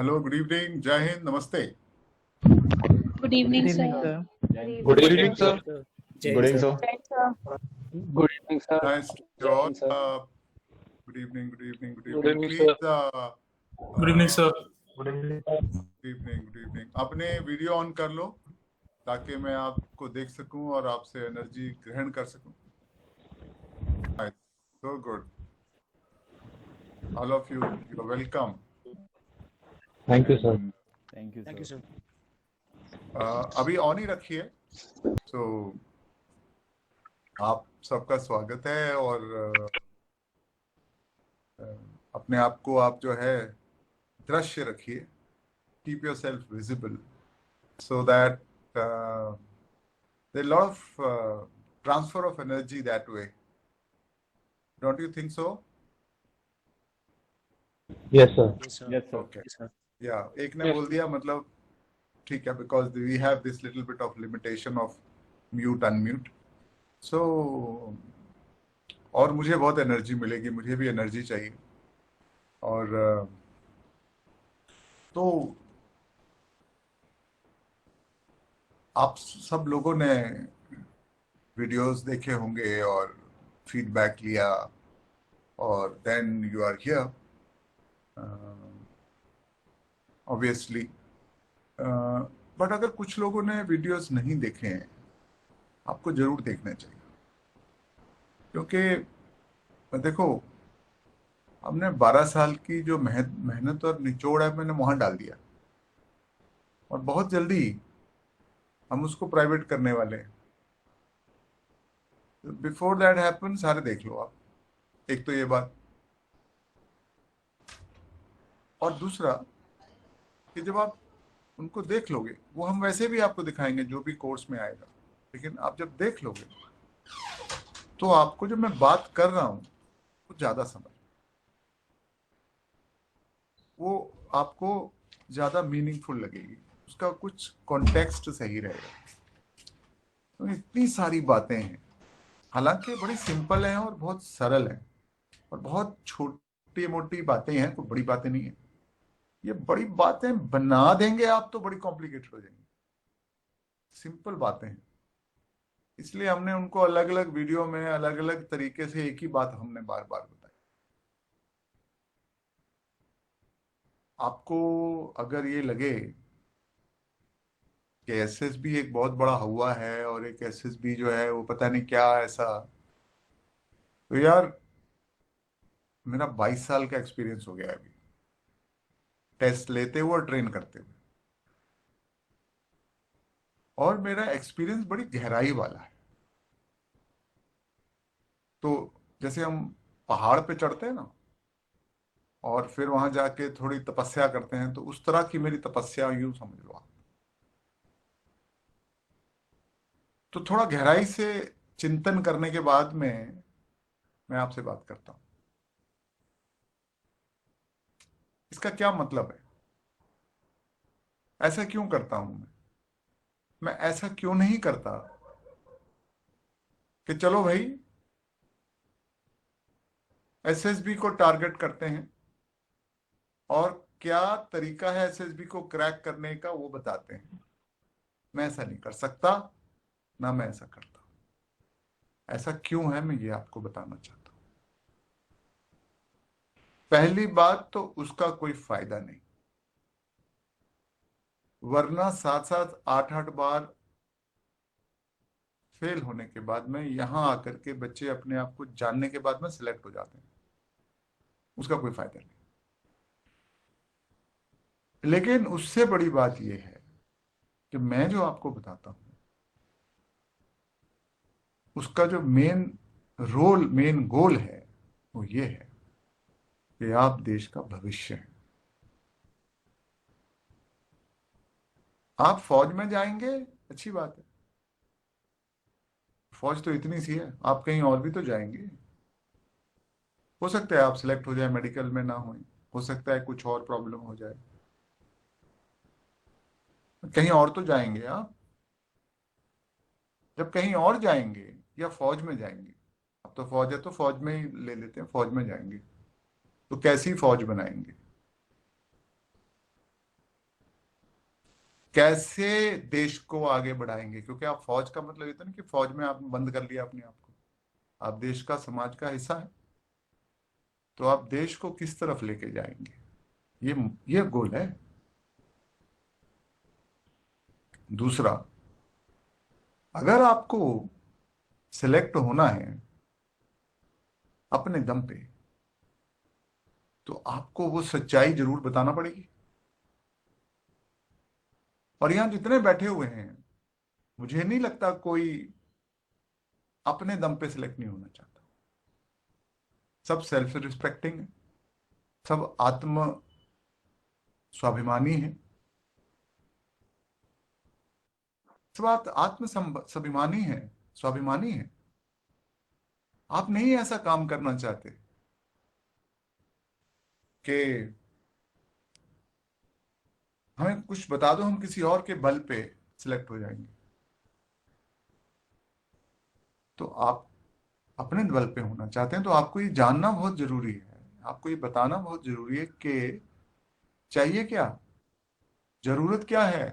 Hello, good evening, जय हिंद, नमस्ते। Good evening, Good evening, sir. sir. Good evening, sir. Good evening, sir. Right, sir. Good evening, sir. Nice to Jai all. Hind, sir. Good evening, good evening, good Good evening. evening, Please, sir. Good evening, sir. Good evening. good evening, good evening. अपने video on कर लो ताकि मैं आपको देख सकूं और आपसे energy ग्रहण कर सकूं। So good. All of you are welcome. Thank you, sir. Thank you, Thank you, sir. sir. अभी ऑन ही रखिए। So आप सबका स्वागत है और अपने आप को आप जो है दृश्य रखिए। Keep yourself visible so that there's a lot of transfer of energy that way. Don't you think so? Yes, sir. Yes, sir. Yes, sir. Okay. Yes, sir. Yeah, एक ने बोल दिया मतलब ठीक है, because we have this little bit of limitation of mute unmute. So और मुझे बहुत एनर्जी मिलेगी, मुझे भी एनर्जी चाहिए। और तो आप सब लोगों ने वीडियोस देखे होंगे और फीडबैक लिया और then you are here obviously. But अगर कुछ लोगों ने वीडियोस नहीं देखे हैं, आपको जरूर देखना चाहिए, क्योंकि देखो हमने 12 साल की जो मेहनत और निचोड़ है मैंने वहां डाल दिया और बहुत जल्दी हम उसको प्राइवेट करने वाले हैं। बिफोर दैट हैपन सारे देख लो आप। एक तो ये बात, और दूसरा कि जब आप उनको देख लोगे, वो हम वैसे भी आपको दिखाएंगे जो भी कोर्स में आएगा, लेकिन आप जब देख लोगे तो आपको जो मैं बात कर रहा हूं वो ज्यादा समझ, वो आपको ज्यादा मीनिंगफुल लगेगी, उसका कुछ कॉन्टेक्स्ट सही रहेगा। तो इतनी सारी बातें हैं, हालांकि बड़ी सिंपल हैं और बहुत सरल हैं और बहुत छोटी मोटी बातें हैं, कोई बड़ी बातें नहीं है। ये बड़ी बातें बना देंगे आप तो बड़ी कॉम्प्लिकेटेड हो जाएंगी। सिंपल बातें हैं, इसलिए हमने उनको अलग अलग वीडियो में अलग अलग तरीके से एक ही बात हमने बार बार बताई। आपको अगर ये लगे कि एसएसबी एक बहुत बड़ा हुआ है और एक एसएसबी जो है वो पता नहीं क्या ऐसा, तो यार मेरा 22 साल का एक्सपीरियंस हो गया है अभी टेस्ट लेते हुए और ट्रेन करते हुए, और मेरा एक्सपीरियंस बड़ी गहराई वाला है। तो जैसे हम पहाड़ पे चढ़ते हैं ना और फिर वहां जाके थोड़ी तपस्या करते हैं, तो उस तरह की मेरी तपस्या यूं समझ लो आप। तो थोड़ा गहराई से चिंतन करने के बाद में मैं आपसे बात करता हूं। इसका क्या मतलब है, ऐसा क्यों करता हूं मैं ऐसा क्यों नहीं करता कि चलो भाई एसएसबी को टारगेट करते हैं और क्या तरीका है एसएसबी को क्रैक करने का वो बताते हैं। मैं ऐसा नहीं कर सकता, ना मैं ऐसा करता। ऐसा क्यों है मैं ये आपको बताना चाहता हूं। पहली बात तो उसका कोई फायदा नहीं, वरना 7-8 बार फेल होने के बाद में यहां आकर के बच्चे अपने आप को जानने के बाद में सिलेक्ट हो जाते हैं, उसका कोई फायदा नहीं। लेकिन उससे बड़ी बात यह है कि मैं जो आपको बताता हूं उसका जो मेन गोल है वो ये है कि आप देश का भविष्य हैं। आप फौज में जाएंगे, अच्छी बात है, फौज तो इतनी सी है, आप कहीं और भी तो जाएंगे। हो सकता है आप सिलेक्ट हो जाए, मेडिकल में ना हो सकता है कुछ और प्रॉब्लम हो जाए, कहीं और तो जाएंगे आप। जब कहीं और जाएंगे या फौज में जाएंगे, अब तो फौज है तो फौज में ही ले लेते हैं, फौज में जाएंगे तो कैसी फौज बनाएंगे। कैसे देश को आगे बढ़ाएंगे, क्योंकि आप फौज का मतलब ये तो नहीं कि फौज में आप बंद कर लिया अपने आप को, आप देश का समाज का हिस्सा है, तो आप देश को किस तरफ लेके जाएंगे, ये गोल है। दूसरा, अगर आपको सिलेक्ट होना है अपने दम पे, तो आपको वो सच्चाई जरूर बताना पड़ेगी। और यहां जितने बैठे हुए हैं, मुझे नहीं लगता कोई अपने दम पे सिलेक्ट नहीं होना चाहता। सब सेल्फ रिस्पेक्टिंग है, सब आत्म स्वाभिमानी है, सब आत्म स्वाभिमानी है, स्वाभिमानी है। आप नहीं ऐसा काम करना चाहते कि हमें कुछ बता दो, हम किसी और के बल पे सिलेक्ट हो जाएंगे। तो आप अपने बल पे होना चाहते हैं, तो आपको ये जानना बहुत जरूरी है, आपको ये बताना बहुत जरूरी है कि चाहिए क्या, जरूरत क्या है,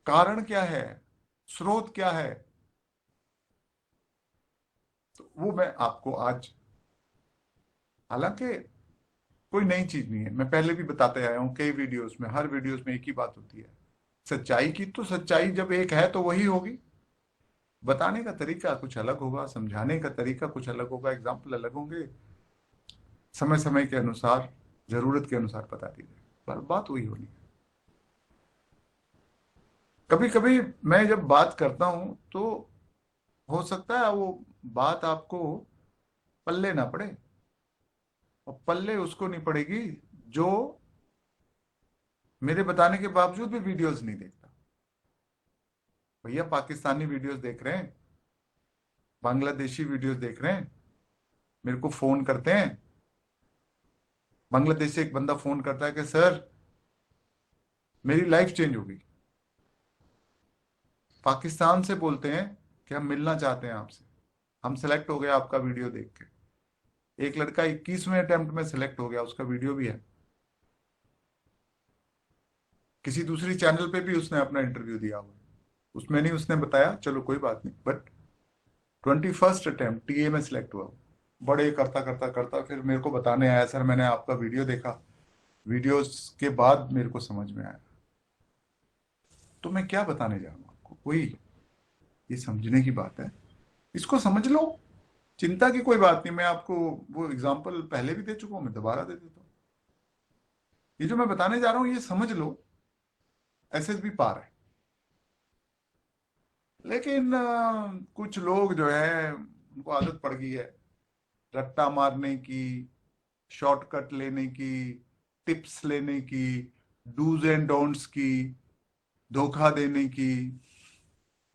कारण क्या है, स्रोत क्या है। तो वो मैं आपको आज, हालांकि कोई नई चीज नहीं है, मैं पहले भी बताते आया हूं कई वीडियोस में, हर वीडियोस में एक ही बात होती है सच्चाई की। तो सच्चाई जब एक है तो वही होगी, बताने का तरीका कुछ अलग होगा, समझाने का तरीका कुछ अलग होगा, एग्जाम्पल अलग होंगे, समय समय के अनुसार, जरूरत के अनुसार बता दी जाए, पर बात वही होनी है। कभी कभी मैं जब बात करता हूं तो हो सकता है वो बात आपको पल्ले ना पड़े, और पल्ले उसको नहीं पड़ेगी जो मेरे बताने के बावजूद भी वीडियोस नहीं देखता। भैया पाकिस्तानी वीडियोस देख रहे हैं, बांग्लादेशी वीडियोस देख रहे हैं, मेरे को फोन करते हैं। बांग्लादेश से एक बंदा फोन करता है कि सर मेरी लाइफ चेंज हो गई। पाकिस्तान से बोलते हैं कि हम मिलना चाहते हैं आपसे, हम सेलेक्ट हो गए आपका वीडियो देख के। एक लड़का 21वें अटेम्प्ट में सिलेक्ट हो गया, उसका वीडियो भी है, किसी दूसरी चैनल पे भी उसने अपना इंटरव्यू दिया हुआ, उसमें नहीं उसने बताया, चलो कोई बात नहीं, बट 21st अटेम्प्ट टीए में सिलेक्ट हुआ। बड़े करता करता करता फिर मेरे को बताने आया, सर मैंने आपका वीडियो देखा, वीडियोस के बाद मेरे को समझ में आया। तो मैं क्या बताने जा रहा हूँ आपको, कोई ये समझने की बात है, इसको समझ लो, चिंता की कोई बात नहीं। मैं आपको वो एग्जांपल पहले भी दे चुका हूं, मैं दोबारा दे देता हूँ। ये जो मैं बताने जा रहा हूं ये समझ लो, एसएसबी पार है। लेकिन कुछ लोग जो है उनको आदत पड़ गई है रट्टा मारने की, शॉर्टकट लेने की, टिप्स लेने की, डूज एंड डोंट्स की, धोखा देने की,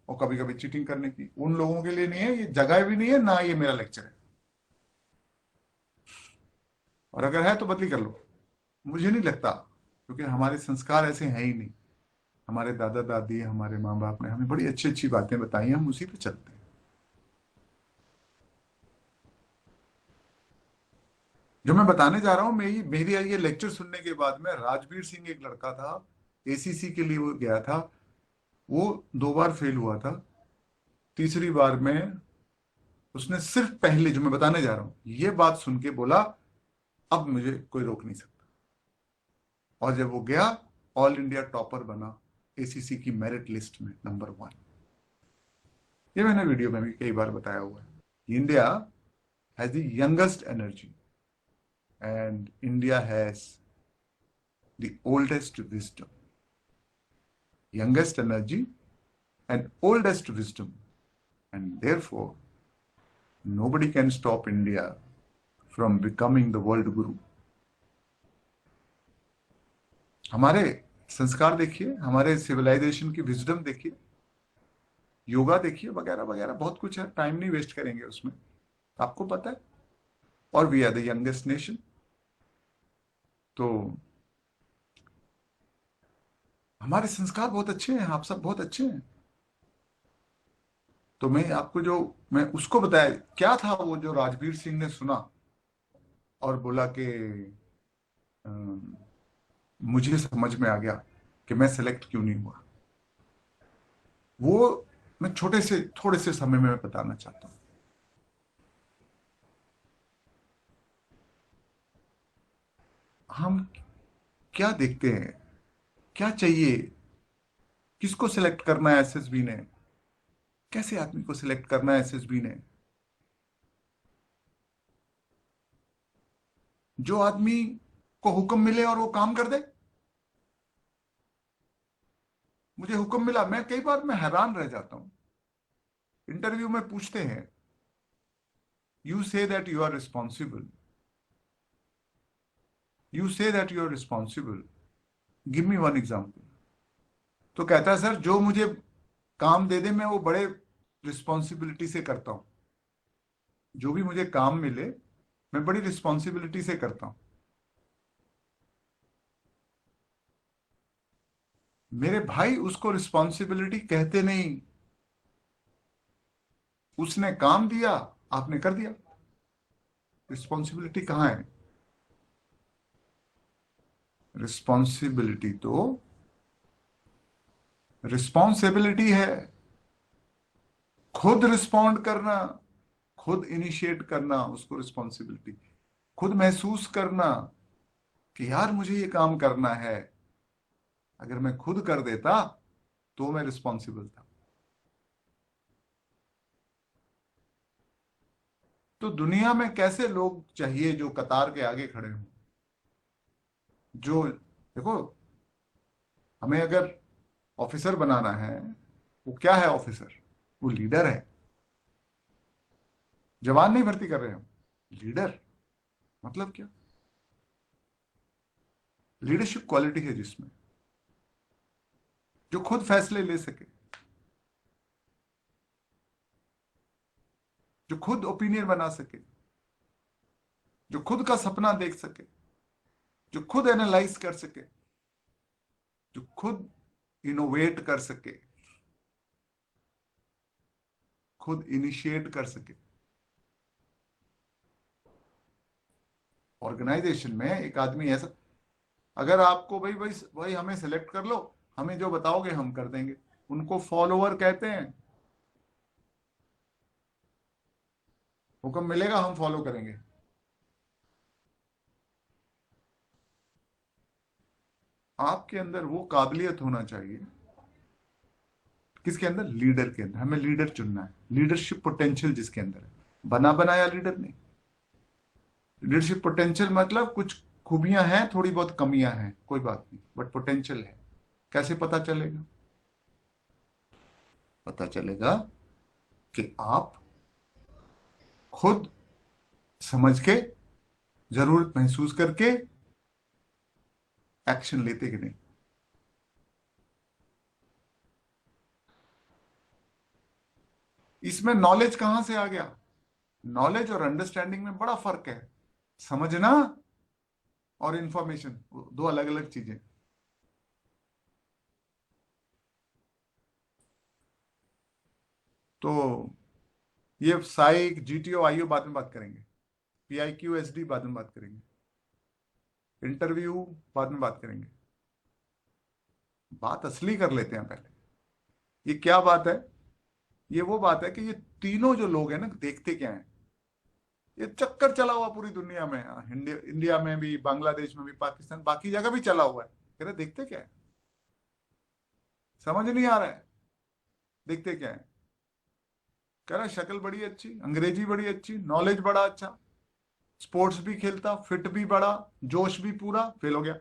और कभी कभी चीटिंग करने की। उन लोगों के लिए नहीं है ये, जगह भी नहीं है ना, ये मेरा लेक्चर है। और अगर है तो बदली कर लो, मुझे नहीं लगता, क्योंकि हमारे संस्कार ऐसे हैं ही नहीं। हमारे दादा दादी, हमारे माँ बाप ने हमें बड़ी अच्छी अच्छी बातें बताई, हम उसी पे चलते हैं। जो मैं बताने जा रहा हूं, मेरी ये लेक्चर सुनने के बाद में, राजवीर सिंह एक लड़का था, एसीसी के लिए वो गया था, वो 2 बार फेल हुआ था, तीसरी बार में उसने सिर्फ पहले, जो मैं बताने जा रहा हूं, ये बात सुन के बोला अब मुझे कोई रोक नहीं सकता। और जब वो गया, ऑल इंडिया टॉपर बना, एसीसी की मेरिट लिस्ट में नंबर 1। ये मैंने वीडियो में भी कई बार बताया हुआ है। India has the youngest energy and India has the oldest wisdom. Youngest energy and oldest wisdom, and therefore nobody can stop India from becoming the world guru. हमारे संस्कार देखिए, हमारे सिविलाइजेशन की विजडम देखिए, योगा देखिए, वगैरह वगैरह बहुत कुछ है, टाइम नहीं वेस्ट करेंगे उसमें, आपको पता है। और we are the youngest nation. तो हमारे संस्कार बहुत अच्छे हैं, आप सब बहुत अच्छे हैं। तो मैं आपको जो मैं उसको बताया, क्या था वो जो राजवीर सिंह ने सुना और बोला कि मुझे समझ में आ गया कि मैं सेलेक्ट क्यों नहीं हुआ। वो मैं थोड़े से समय में बताना चाहता हूं। हम क्या देखते हैं, क्या चाहिए, किसको सिलेक्ट करना है एसएसबी ने, कैसे आदमी को सिलेक्ट करना है एसएसबी ने। जो आदमी को हुक्म मिले और वो काम कर दे। मुझे हुक्म मिला, मैं कई बार मैं हैरान रह जाता हूं। इंटरव्यू में पूछते हैं, you say that you are responsible, you say that you are responsible, give me one example. तो कहता है, सर जो मुझे काम दे दे मैं वो बड़े रिस्पॉन्सिबिलिटी से करता हूं। जो भी मुझे काम मिले मैं बड़ी रिस्पॉन्सिबिलिटी से करता हूं। मेरे भाई, उसको रिस्पॉन्सिबिलिटी कहते नहीं। उसने काम दिया, आपने कर दिया। रिस्पॉन्सिबिलिटी कहां है? रिस्पॉन्सिबिलिटी तो रिस्पॉन्सिबिलिटी है। खुद रिस्पॉन्ड करना, खुद इनिशिएट करना, उसको रिस्पॉन्सिबिलिटी। खुद महसूस करना कि यार मुझे ये काम करना है। अगर मैं खुद कर देता तो मैं रिस्पॉन्सिबल था। तो दुनिया में कैसे लोग चाहिए जो कतार के आगे खड़े हों? जो देखो, हमें अगर ऑफिसर बनाना है, वो क्या है ऑफिसर? वो लीडर है। जवान नहीं भर्ती कर रहे हम, लीडर। मतलब क्या? लीडरशिप क्वालिटी है जिसमें, जो खुद फैसले ले सके, जो खुद ओपिनियन बना सके, जो खुद का सपना देख सके, जो खुद एनालाइज कर सके, जो खुद इनोवेट कर सके, खुद इनिशिएट कर सके। ऑर्गेनाइजेशन में एक आदमी ऐसा, अगर आपको भाई भाई भाई हमें सेलेक्ट कर लो, हमें जो बताओगे हम कर देंगे, उनको फॉलोअर कहते हैं। हुक्म मिलेगा हम फॉलो करेंगे। आपके अंदर वो काबिलियत होना चाहिए। किसके अंदर? लीडर के अंदर। हमें लीडर चुनना है, लीडरशिप पोटेंशियल जिसके अंदर है। बना बनाया लीडर नहीं। लीडरशिप पोटेंशियल मतलब कुछ खूबियां हैं, थोड़ी बहुत कमियां हैं, कोई बात नहीं, बट पोटेंशियल है। कैसे पता चलेगा? पता चलेगा कि आप खुद समझ के, जरूरत महसूस करके एक्शन लेते कि नहीं। इसमें नॉलेज कहां से आ गया? नॉलेज और अंडरस्टैंडिंग में बड़ा फर्क है। समझना और इंफॉर्मेशन दो अलग अलग चीजें। तो ये साइक, जीटीओ, आईओ बाद में बात करेंगे। पीआईक्यू, एसडी बाद में बात करेंगे। इंटरव्यू बाद में बात करेंगे। बात असली कर लेते हैं पहले। ये क्या बात है? ये वो बात है कि ये तीनों जो लोग हैं ना, देखते क्या हैं? ये चक्कर चला हुआ पूरी दुनिया में, इंडिया में भी, बांग्लादेश में भी, पाकिस्तान, बाकी जगह भी चला हुआ है। कह रहे देखते क्या है? समझ नहीं आ रहा है, देखते क्या है? कह रहा शक्ल बड़ी अच्छी, अंग्रेजी बड़ी अच्छी, नॉलेज बड़ा अच्छा, स्पोर्ट्स भी खेलता, फिट भी बड़ा, जोश भी पूरा, फेल हो गया।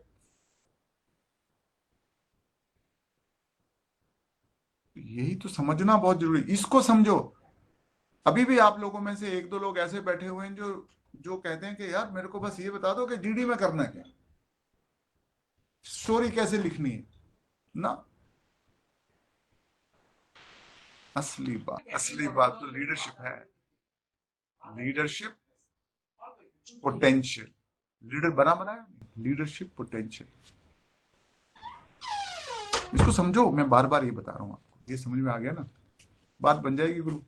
यही तो समझना बहुत जरूरी। इसको समझो। अभी भी आप लोगों में से एक दो लोग ऐसे बैठे हुए हैं जो जो कहते हैं कि यार मेरे को बस ये बता दो कि जीडी में करना क्या, स्टोरी कैसे लिखनी है ना। असली बात तो लीडरशिप है। Leadership potential. लीडर बना बनाया, लीडरशिप पोटेंशियल। इसको समझो। मैं बार बार ये बता रहा हूं आपको, ये समझ में आ गया ना? बात बन जाएगी गुरु।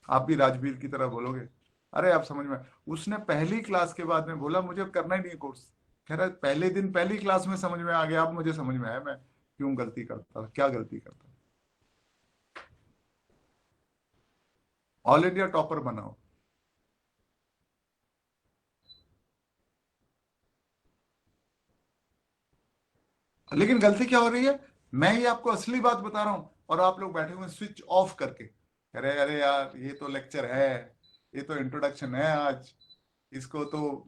आप भी राजवीर की तरह बोलोगे, अरे आप समझ में। उसने पहली क्लास के बाद में बोला मुझे करना ही नहीं कोर्स। कह रहा है पहले दिन पहली क्लास में समझ में आ गया, अब मुझे समझ में आया मैं क्यों गलती करता था, क्या गलती करता। ऑल इंडिया टॉपर बनाओ। लेकिन गलती क्या हो रही है, मैं ही आपको असली बात बता रहा हूं और आप लोग बैठे हुए स्विच ऑफ करके, अरे अरे यार ये तो लेक्चर है, ये तो इंट्रोडक्शन है आज, इसको तो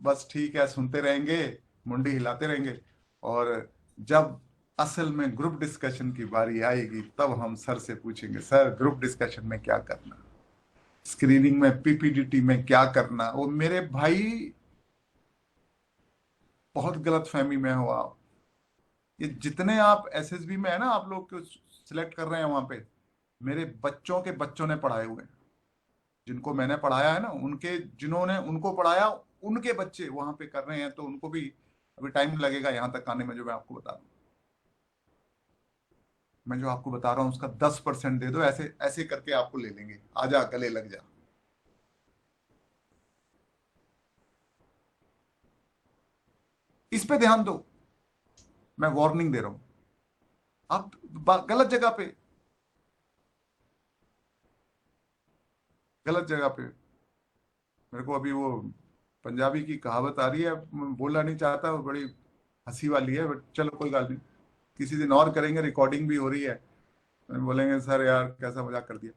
बस ठीक है सुनते रहेंगे, मुंडी हिलाते रहेंगे, और जब असल में ग्रुप डिस्कशन की बारी आएगी तब हम सर से पूछेंगे, सर ग्रुप डिस्कशन में क्या करना, स्क्रीनिंग में पीपीडीटी में क्या करना। वो मेरे भाई बहुत गलत फहमी में हो आप। ये जितने आप एसएसबी में है ना, आप लोग को सिलेक्ट कर रहे हैं वहां पे, मेरे बच्चों के बच्चों ने पढ़ाए हुए हैं, जिनको मैंने पढ़ाया है ना, उनके जिन्होंने उनको पढ़ाया उनके बच्चे वहां पे कर रहे हैं, तो उनको भी अभी टाइम लगेगा यहाँ तक आने में। जो मैं आपको बता रहा हूँ, मैं जो आपको बता रहा हूँ उसका 10% दे दो, ऐसे ऐसे करके आपको ले लेंगे, आजा गले लग जा। इस पे ध्यान दो, मैं वार्निंग दे रहा हूं, आप गलत जगह पे, गलत जगह पे। मेरे को अभी वो पंजाबी की कहावत आ रही है, मैं बोलना नहीं चाहता, वो बड़ी हंसी वाली है, बट चलो कोई बात नहीं, किसी दिन और करेंगे, रिकॉर्डिंग भी हो रही है, बोलेंगे सर यार कैसा मजाक कर दिया।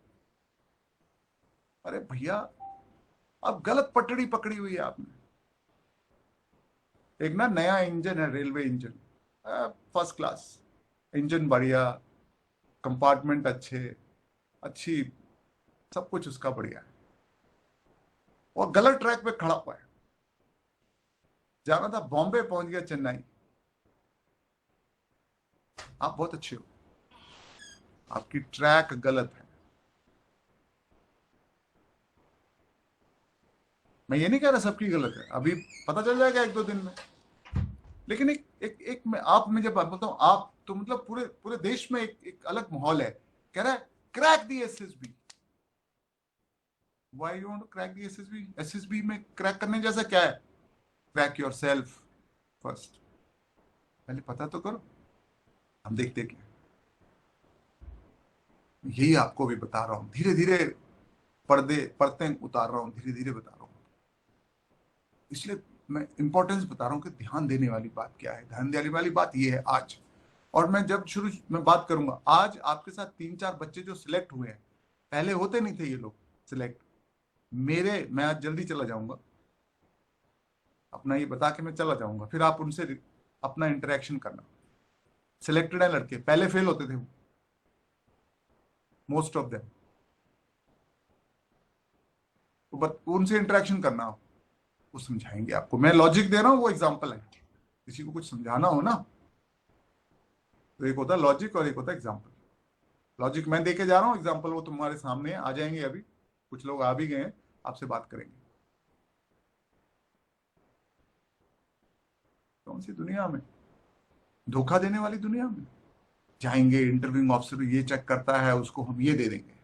अरे भैया अब गलत पटड़ी पकड़ी हुई है आपने। एक ना नया इंजन है, railway engine, first class engine, बढ़िया, कंपार्टमेंट अच्छे, अच्छी, सब कुछ उसका बढ़िया है, और गलत ट्रैक पे खड़ा हुआ है। जाना था बॉम्बे, पहुंच गया चेन्नई। आप बहुत अच्छे हो, आपकी ट्रैक गलत है। मैं ये नहीं कह रहा सबकी गलत है, अभी पता चल जाएगा एक दो दिन में। लेकिन एक मैं आप में जब बात बोलता हूं, आप तो मतलब पूरे पूरे देश में एक अलग माहौल है, कह रहा है crack the SSB. Why you want to crack the SSB? SSB में क्रैक करने जैसा क्या है? क्रैक योरसेल्फ फर्स्ट, पहले पता तो करो, हम देखते क्या। यही आपको भी बता रहा हूं, धीरे धीरे पर्दे परतें उतार रहा हूं, धीरे धीरे बता रहा हूं। इसलिए मैं इंपॉर्टेंस बता रहा हूं कि ध्यान देने वाली बात क्या है। ध्यान देने वाली बात ये है आज, और मैं जब शुरू में बात करूंगा, आज आपके साथ 3-4 बच्चे जो सिलेक्ट हुए हैं, पहले होते नहीं थे ये लोग सिलेक्ट। मैं आज जल्दी चला जाऊंगा, अपना ये बता के मैं चला जाऊंगा, फिर आप उनसे अपना इंटरेक्शन करना। सिलेक्टेड है लड़के, पहले फेल होते थे मोस्ट ऑफ देम, तो उनसे इंटरेक्शन करना आप, वो समझाएंगे आपको। मैं लॉजिक दे रहा हूं, वो एग्जाम्पल है। किसी को कुछ समझाना हो ना, तो एक होता है लॉजिक और एक होता है एग्जाम्पल। लॉजिक मैं देके जा रहा हूँ, एग्जाम्पल वो तुम्हारे सामने आ जाएंगे, अभी कुछ लोग आ भी गए हैं, आपसे बात करेंगे। कौन सी दुनिया में, धोखा देने वाली दुनिया में जाएंगे। इंटरव्यूइंग ऑफिसर ये चेक करता है, उसको हम ये दे देंगे,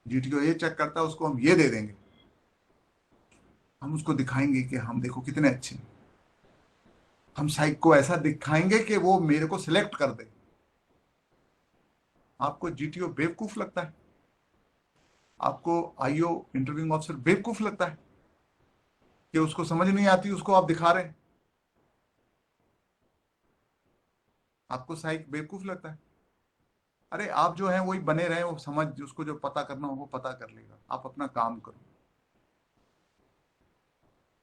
जीटीओ ये चेक करता है, उसको हम ये दे देंगे। हम उसको दिखाएंगे कि हम देखो कितने अच्छे हैं। हम साइक को ऐसा दिखाएंगे कि वो मेरे को सिलेक्ट कर दे। आपको जीटीओ बेवकूफ लगता है? आपको आईओ इंटरव्यूइंग ऑफिसर बेवकूफ लगता है कि उसको समझ नहीं आती, उसको आप दिखा रहे हैं? आपको साइक बेवकूफ लगता है? अरे आप जो है वही बने रहे, वो समझ, उसको जो पता करना हो वो पता कर लेगा। आप अपना काम करो,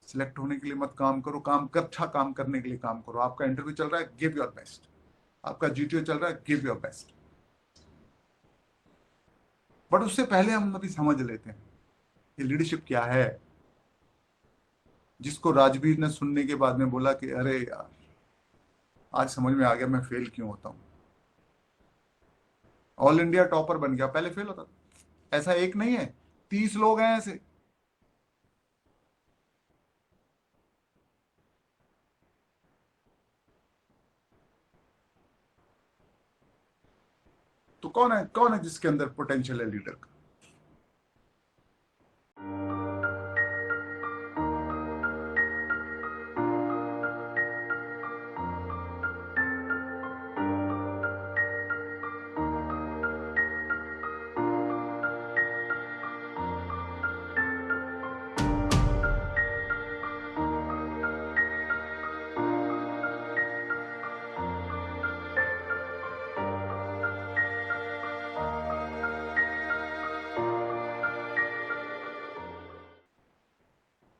सिलेक्ट होने के लिए मत काम करो, काम कर, अच्छा काम करने के लिए काम करो। आपका इंटरव्यू चल रहा है, गिव योर बेस्ट। आपका जीटीओ चल रहा है, गिव योर बेस्ट। बट उससे पहले हम अभी समझ लेते हैं कि लीडरशिप क्या है। जिसको राजवीर ने सुनने के बाद में बोला कि अरे यार आज समझ में आ गया मैं फेल क्यों होता हूं। ऑल इंडिया टॉपर बन गया, पहले फेल होता था। ऐसा एक नहीं है, 30 लोग हैं ऐसे। तो कौन है जिसके अंदर पोटेंशियल है लीडर का?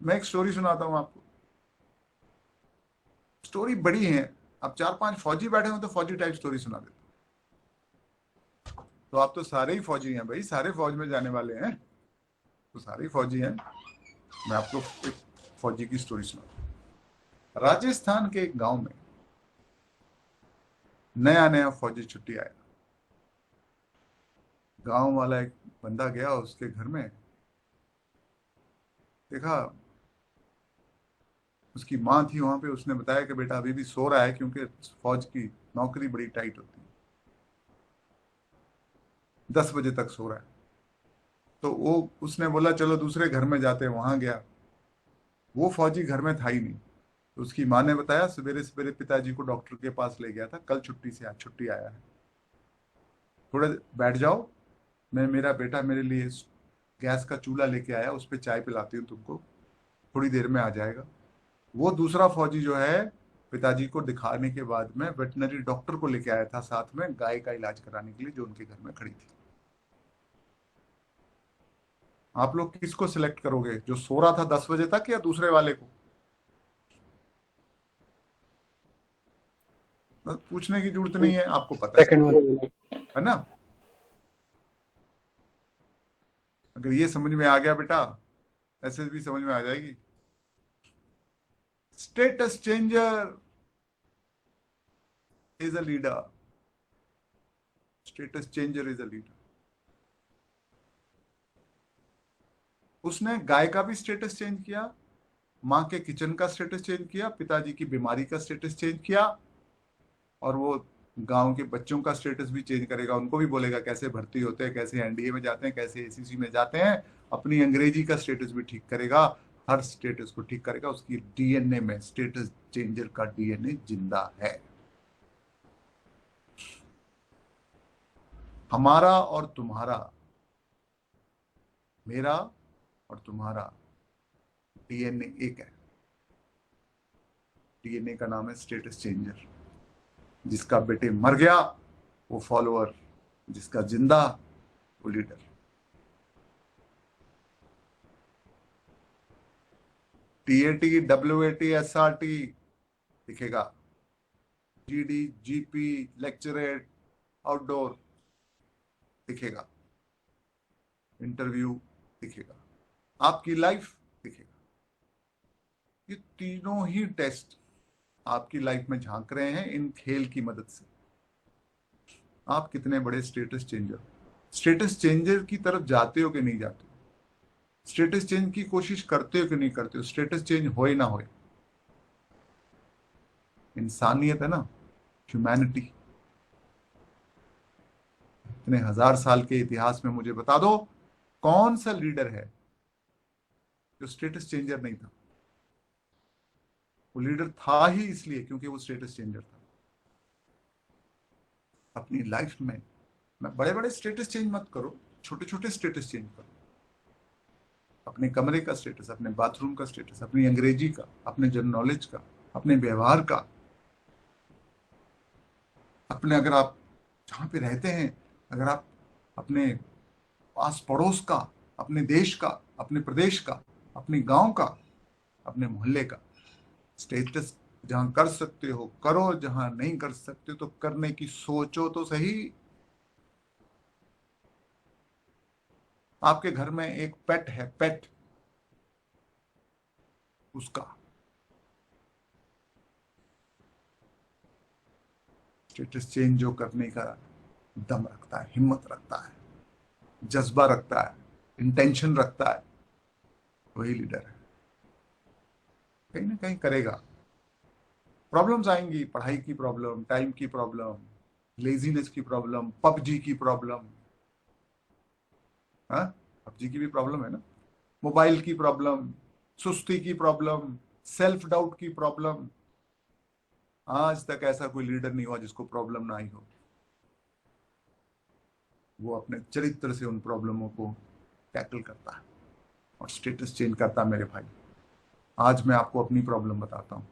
मैं एक स्टोरी सुनाता हूं आपको। स्टोरी बड़ी है, अब 4-5 फौजी बैठे हो तो फौजी टाइप स्टोरी सुना देता हूं। तो आप तो सारे ही फौजी हैं भाई, सारे फौज में जाने वाले हैं, तो सारे ही फौजी हैं। मैं आपको एक फौजी की स्टोरी सुनाता हूं। राजस्थान के एक गांव में नया नया फौजी छुट्टी आया। गांव वाला एक बंदा गया उसके घर में, देखा उसकी माँ थी वहां पे। उसने बताया कि बेटा अभी भी सो रहा है, क्योंकि फौज की नौकरी बड़ी टाइट होती है, 10 बजे तक सो रहा है। तो वो उसने बोला चलो दूसरे घर में जाते हैं। वहां गया, वो फौजी घर में था ही नहीं। तो उसकी माँ ने बताया सवेरे सवेरे पिताजी को डॉक्टर के पास ले गया था, कल छुट्टी आया है, थोड़ा बैठ जाओ, मैं मेरा बेटा मेरे लिए गैस का चूल्हा लेके आया, उस पर चाय पिलाती हूँ तुमको, थोड़ी देर में आ जाएगा। वो दूसरा फौजी जो है, पिताजी को दिखाने के बाद में वेटनरी डॉक्टर को लेके आया था साथ में, गाय का इलाज कराने के लिए, जो उनके घर में खड़ी थी। आप लोग किसको सिलेक्ट करोगे, जो सो रहा था 10 बजे तक या दूसरे वाले को? बस पूछने की जरूरत नहीं है, आपको पता सेकंड वन। है ना। अगर ये समझ में आ गया बेटा, ऐसे भी समझ में आ जाएगी। Status changer is a leader. Status changer is a leader. उसने गाय का भी स्टेटस चेंज किया, माँ के किचन का स्टेटस चेंज किया, पिताजी की बीमारी का स्टेटस चेंज किया, और वो गांव के बच्चों का स्टेटस भी चेंज करेगा। उनको भी बोलेगा कैसे भर्ती होते हैं, कैसे एनडीए में जाते हैं, कैसे एसीसी में जाते हैं। अपनी अंग्रेजी का स्टेटस भी ठीक करेगा, हर स्टेटस को ठीक करेगा। उसकी डीएनए में स्टेटस चेंजर का डीएनए जिंदा है। हमारा और तुम्हारा, मेरा और तुम्हारा डीएनए एक है। डीएनए का नाम है स्टेटस चेंजर। जिसका बेटे मर गया वो फॉलोअर, जिसका जिंदा वो लीडर। टीएटी, डब्ल्यूएटी, एसआरटी दिखेगा, जीडी, जीपी, लेक्चरेट, आउटडोर दिखेगा, इंटरव्यू दिखेगा, आपकी लाइफ दिखेगा। ये तीनों ही टेस्ट आपकी लाइफ में झांक रहे हैं इन खेल की मदद से। आप कितने बड़े स्टेटस चेंजर हो, स्टेटस चेंजर की तरफ जाते हो कि नहीं जाते हो, स्टेटस चेंज की कोशिश करते हो कि नहीं करते हो, स्टेटस चेंज होए ना होए। इंसानियत है ना, ह्यूमैनिटी। इतने 1000 साल के इतिहास में मुझे बता दो कौन सा लीडर है जो स्टेटस चेंजर नहीं था। वो लीडर था ही इसलिए क्योंकि वो स्टेटस चेंजर था। अपनी लाइफ में मैं बड़े बड़े स्टेटस चेंज मत करो, छोटे छोटे स्टेटस चेंज करो। अपने कमरे का स्टेटस, अपने बाथरूम का स्टेटस, अपनी अंग्रेजी का, अपने जनरल नॉलेज का, अपने व्यवहार का, अपने, अगर आप जहां पे रहते हैं, अगर आप अपने पास पड़ोस का, अपने देश का, अपने प्रदेश का, अपने गांव का, अपने मोहल्ले का स्टेटस जहां कर सकते हो करो, जहां नहीं कर सकते तो करने की सोचो तो सही। आपके घर में एक पेट है, पेट, उसका स्टेटस चेंज जो करने का दम रखता है, हिम्मत रखता है, जज्बा रखता है, इंटेंशन रखता है, वही लीडर है। कहीं ना कहीं करेगा। प्रॉब्लम्स आएंगी, पढ़ाई की प्रॉब्लम, टाइम की प्रॉब्लम, लेजीनेस की प्रॉब्लम, पबजी की प्रॉब्लम। हाँ, पबजी की भी प्रॉब्लम है ना। मोबाइल की प्रॉब्लम, सुस्ती की प्रॉब्लम, सेल्फ डाउट की प्रॉब्लम। आज तक ऐसा कोई लीडर नहीं हुआ जिसको प्रॉब्लम ना आई हो। वो अपने चरित्र से उन प्रॉब्लमों को टैकल करता है और स्टेटस चेंज करता है। मेरे भाई, आज मैं आपको अपनी प्रॉब्लम बताता हूं।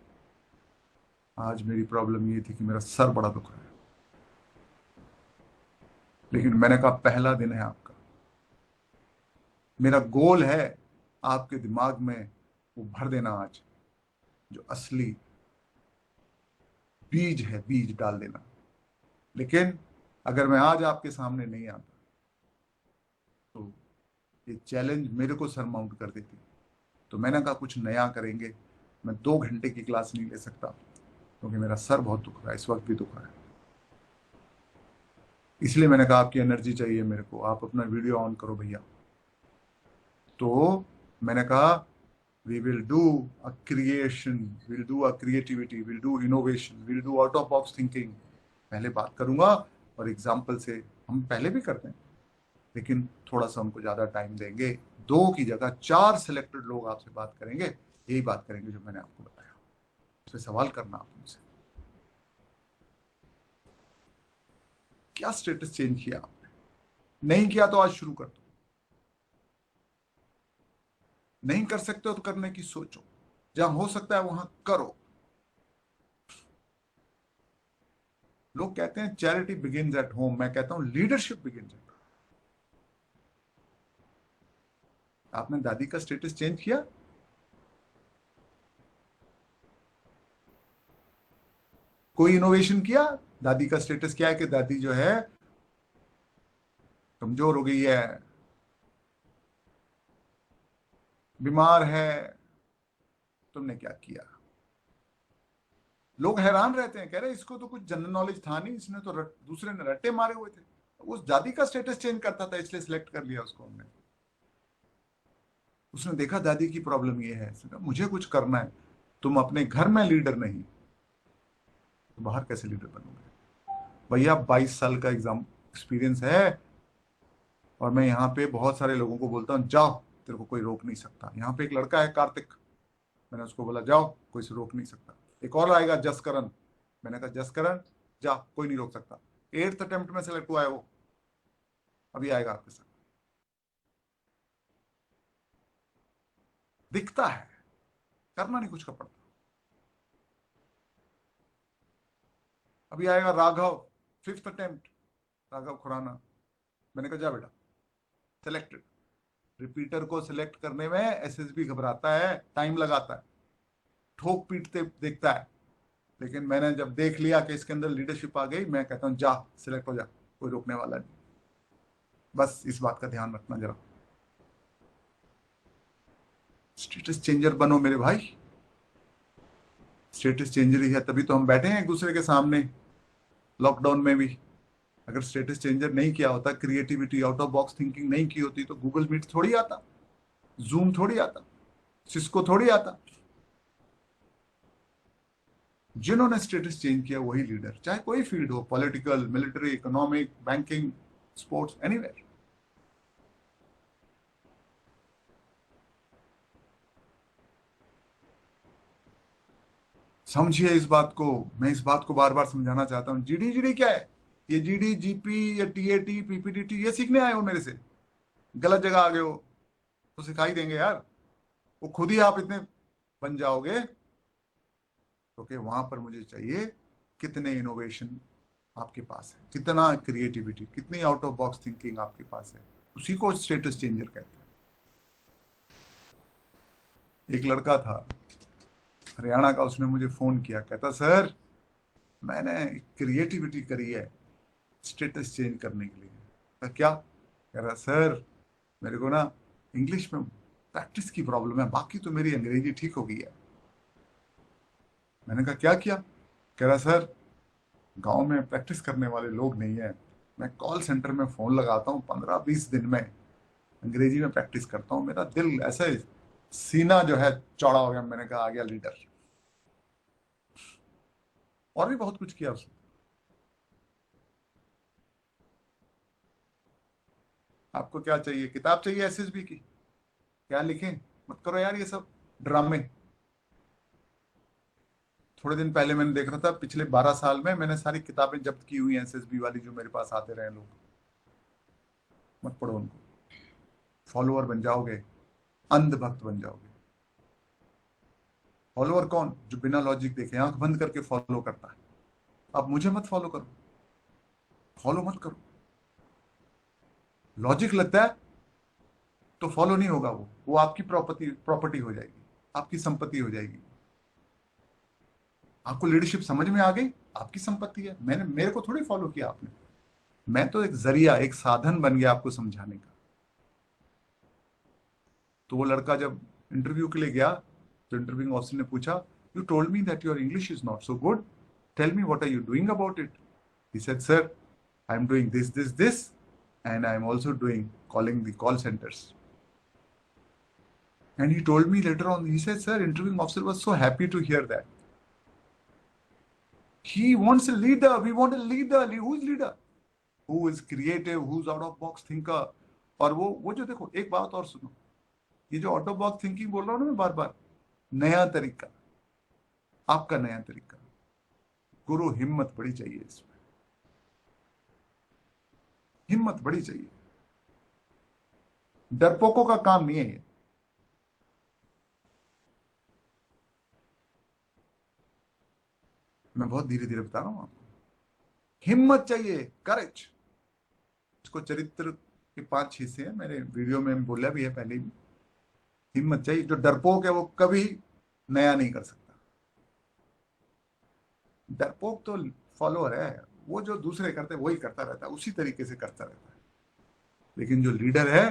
आज मेरी प्रॉब्लम ये थी कि मेरा सर बड़ा दुख रहा है, लेकिन मैंने कहा पहला दिन है आपका। मेरा गोल है आपके दिमाग में वो भर देना आज, जो असली बीज है बीज डाल देना। लेकिन अगर मैं आज आपके सामने नहीं आता तो ये चैलेंज मेरे को सर माउंट कर देती। तो मैंने कहा कुछ नया करेंगे। मैं 2 घंटे की क्लास नहीं ले सकता क्योंकि मेरा सर बहुत दुख रहा है, इस वक्त भी दुख रहा है। इसलिए मैंने कहा आपकी एनर्जी चाहिए मेरे को, आप अपना वीडियो ऑन करो भैया। तो मैंने कहा we will do a creation, will do a creativity, will do innovation, will do out of box thinking. पहले बात करूंगा और एग्जाम्पल से, हम पहले भी करते हैं लेकिन थोड़ा सा उनको ज्यादा टाइम देंगे। 2 की जगह 4 सिलेक्टेड लोग आपसे बात करेंगे, यही बात करेंगे जो मैंने आपको बताया। उस पर सवाल करना आप मुझसे, क्या स्टेटस चेंज किया आपने? नहीं किया तो आज शुरू कर दो। नहीं कर सकते हो तो करने की सोचो, जहां हो सकता है वहां करो। लोग कहते हैं चैरिटी बिगिंस एट होम, मैं कहता हूं लीडरशिप बिगिंस एट। आपने दादी का स्टेटस चेंज किया? कोई इनोवेशन किया? दादी का स्टेटस क्या है कि दादी जो है कमजोर हो गई है, बीमार है। तुमने क्या किया? लोग हैरान रहते हैं, कह रहे इसको तो कुछ जनरल नॉलेज था नहीं, इसने तो दूसरे ने रट्टे मारे हुए थे। उस दादी का स्टेटस चेंज करता था इसलिए सिलेक्ट कर लिया उसको हमने। उसने देखा दादी की प्रॉब्लम ये है, उसने कहा मुझे कुछ करना है। तुम अपने घर में लीडर नहीं तो बाहर कैसे लीडर बनोगे? भैया 22 साल का एग्जाम एक्सपीरियंस है और मैं यहाँ पे बहुत सारे लोगों को बोलता हूँ जाओ, तेरे को कोई रोक नहीं सकता। यहाँ पे एक लड़का है कार्तिक, मैंने उसको बोला जाओ, कोई से रोक नहीं सकता। एक और आएगा जसकरण, मैंने कहा जसकरण जा, कोई नहीं रोक सकता। 8th अटेम्प्ट में सेलेक्ट हुआ है वो, अभी आएगा आपके साथ। दिखता है, करना नहीं कुछ का पड़ता। अभी आएगा राघव, 5th अटेम्प्ट, राघव खुराना। मैंने कहा जा बेटा, सिलेक्टेड। रिपीटर को सिलेक्ट करने में एसएसबी घबराता है, टाइम लगाता है, ठोक पीटते देखता है। लेकिन मैंने जब देख लिया कि इसके अंदर लीडरशिप आ गई, मैं कहता हूं जा सिलेक्ट हो जा, कोई रोकने वाला नहीं। बस इस बात का ध्यान रखना जरा। स्टेटस चेंजर बनो मेरे भाई। स्टेटस चेंजर ही है तभी तो हम बैठे हैं एक दूसरे के सामने लॉकडाउन में भी। अगर स्टेटस चेंजर नहीं किया होता, creativity out of box thinking नहीं की होती तो गूगल मीट थोड़ी आता, जूम थोड़ी आता, सिस्को थोड़ी आता। जिन्होंने स्टेटस चेंज किया वही लीडर, चाहे कोई फील्ड हो, political, military, economic, banking, sports, anywhere. समझिए इस बात को, मैं इस बात को बार बार समझाना चाहता हूं। जीडी जीडी क्या है? ये जीडी जीपी या टीएटी पीपीडीटी ये सीखने आए हो मेरे से? गलत जगह आ गए हो तो सिखाई देंगे यार। वो खुद ही आप इतने बन जाओगे क्योंकि वहां पर मुझे चाहिए कितने इनोवेशन आपके पास है, कितना क्रिएटिविटी, कितनी आउट ऑफ बॉक्स थिंकिंग आपके पास है। उसी को स्टेटस चेंजर कहते हैं। एक लड़का था हरियाणा का, उसने मुझे फोन किया, कहता सर मैंने क्रिएटिविटी करी है स्टेटस चेंज करने के लिए। क्या? कह रहा सर मेरे को ना इंग्लिश में प्रैक्टिस की प्रॉब्लम है, बाकी तो मेरी अंग्रेजी ठीक हो गई है। मैंने कहा क्या किया? कह रहा सर गांव में प्रैक्टिस करने वाले लोग नहीं है, मैं कॉल सेंटर में फोन लगाता हूँ, 15-20 दिन में अंग्रेजी में प्रैक्टिस करता हूँ, मेरा दिल ऐसे सीना जो है चौड़ा हो गया। मैंने कहा आ गया लीडर। और भी बहुत कुछ किया उसने। आपको क्या चाहिए? किताब चाहिए एसएसबी की? क्या लिखें? मत करो यार ये सब ड्रामे। थोड़े दिन पहले मैंने देख रहा था, पिछले 12 साल में मैंने सारी किताबें जब्त की हुई हैं एसएसबी वाली, जो मेरे पास आते रहे लोग। मत पढ़ो उनको, फॉलोअर बन जाओगे, अंधभक्त बन जाओगे। फॉलोअर कौन? जो बिना लॉजिक देखे आंख बंद करके फॉलो करता है। अब मुझे मत फॉलो करो, फॉलो मत करो। लॉजिक लगता है तो फॉलो नहीं होगा, वो आपकी प्रॉपर्टी हो जाएगी। आपकी संपत्ति हो जाएगी। आपको लीडरशिप समझ में आ गई, आपकी संपत्ति है। मेरे को थोड़ी फॉलो किया आपने, मैं तो एक जरिया, एक साधन बन गया आपको समझाने का। तो वो लड़का जब इंटरव्यू के लिए गया तो इंटरव्यूइंग ऑफिसर ने पूछा, you told me that your English is not so good, tell me what are you doing about it. He said, sir I am doing this and I am also calling the call centers. And he told me later on, he said, sir, interviewing officer was so happy to hear that. He wants a leader. We want a leader. Who is leader? Who is creative, who's out of box thinker. और वो जो देखो, एक बात और सुनो, ये जो आउट ऑफ बॉक्स थिंकिंग बोल रहा हूं ना मैं बार बार, नया तरीका, आपका नया तरीका। गुरु, हिम्मत बड़ी चाहिए इसमें, हिम्मत बड़ी चाहिए। डरपोकों का काम नहीं है ये। मैं बहुत धीरे धीरे बता रहा हूं आपको। हिम्मत चाहिए, करेज। इसको चरित्र के 5 हिस्से हैं, मैंने वीडियो में बोला भी है पहले भी। हिम्मत चाहिए। जो डरपोक है वो कभी नया नहीं कर सकता। डरपोक तो फॉलोअर है, वो जो दूसरे करते हैं वही करता रहता है, उसी तरीके से करता रहता है। लेकिन जो लीडर है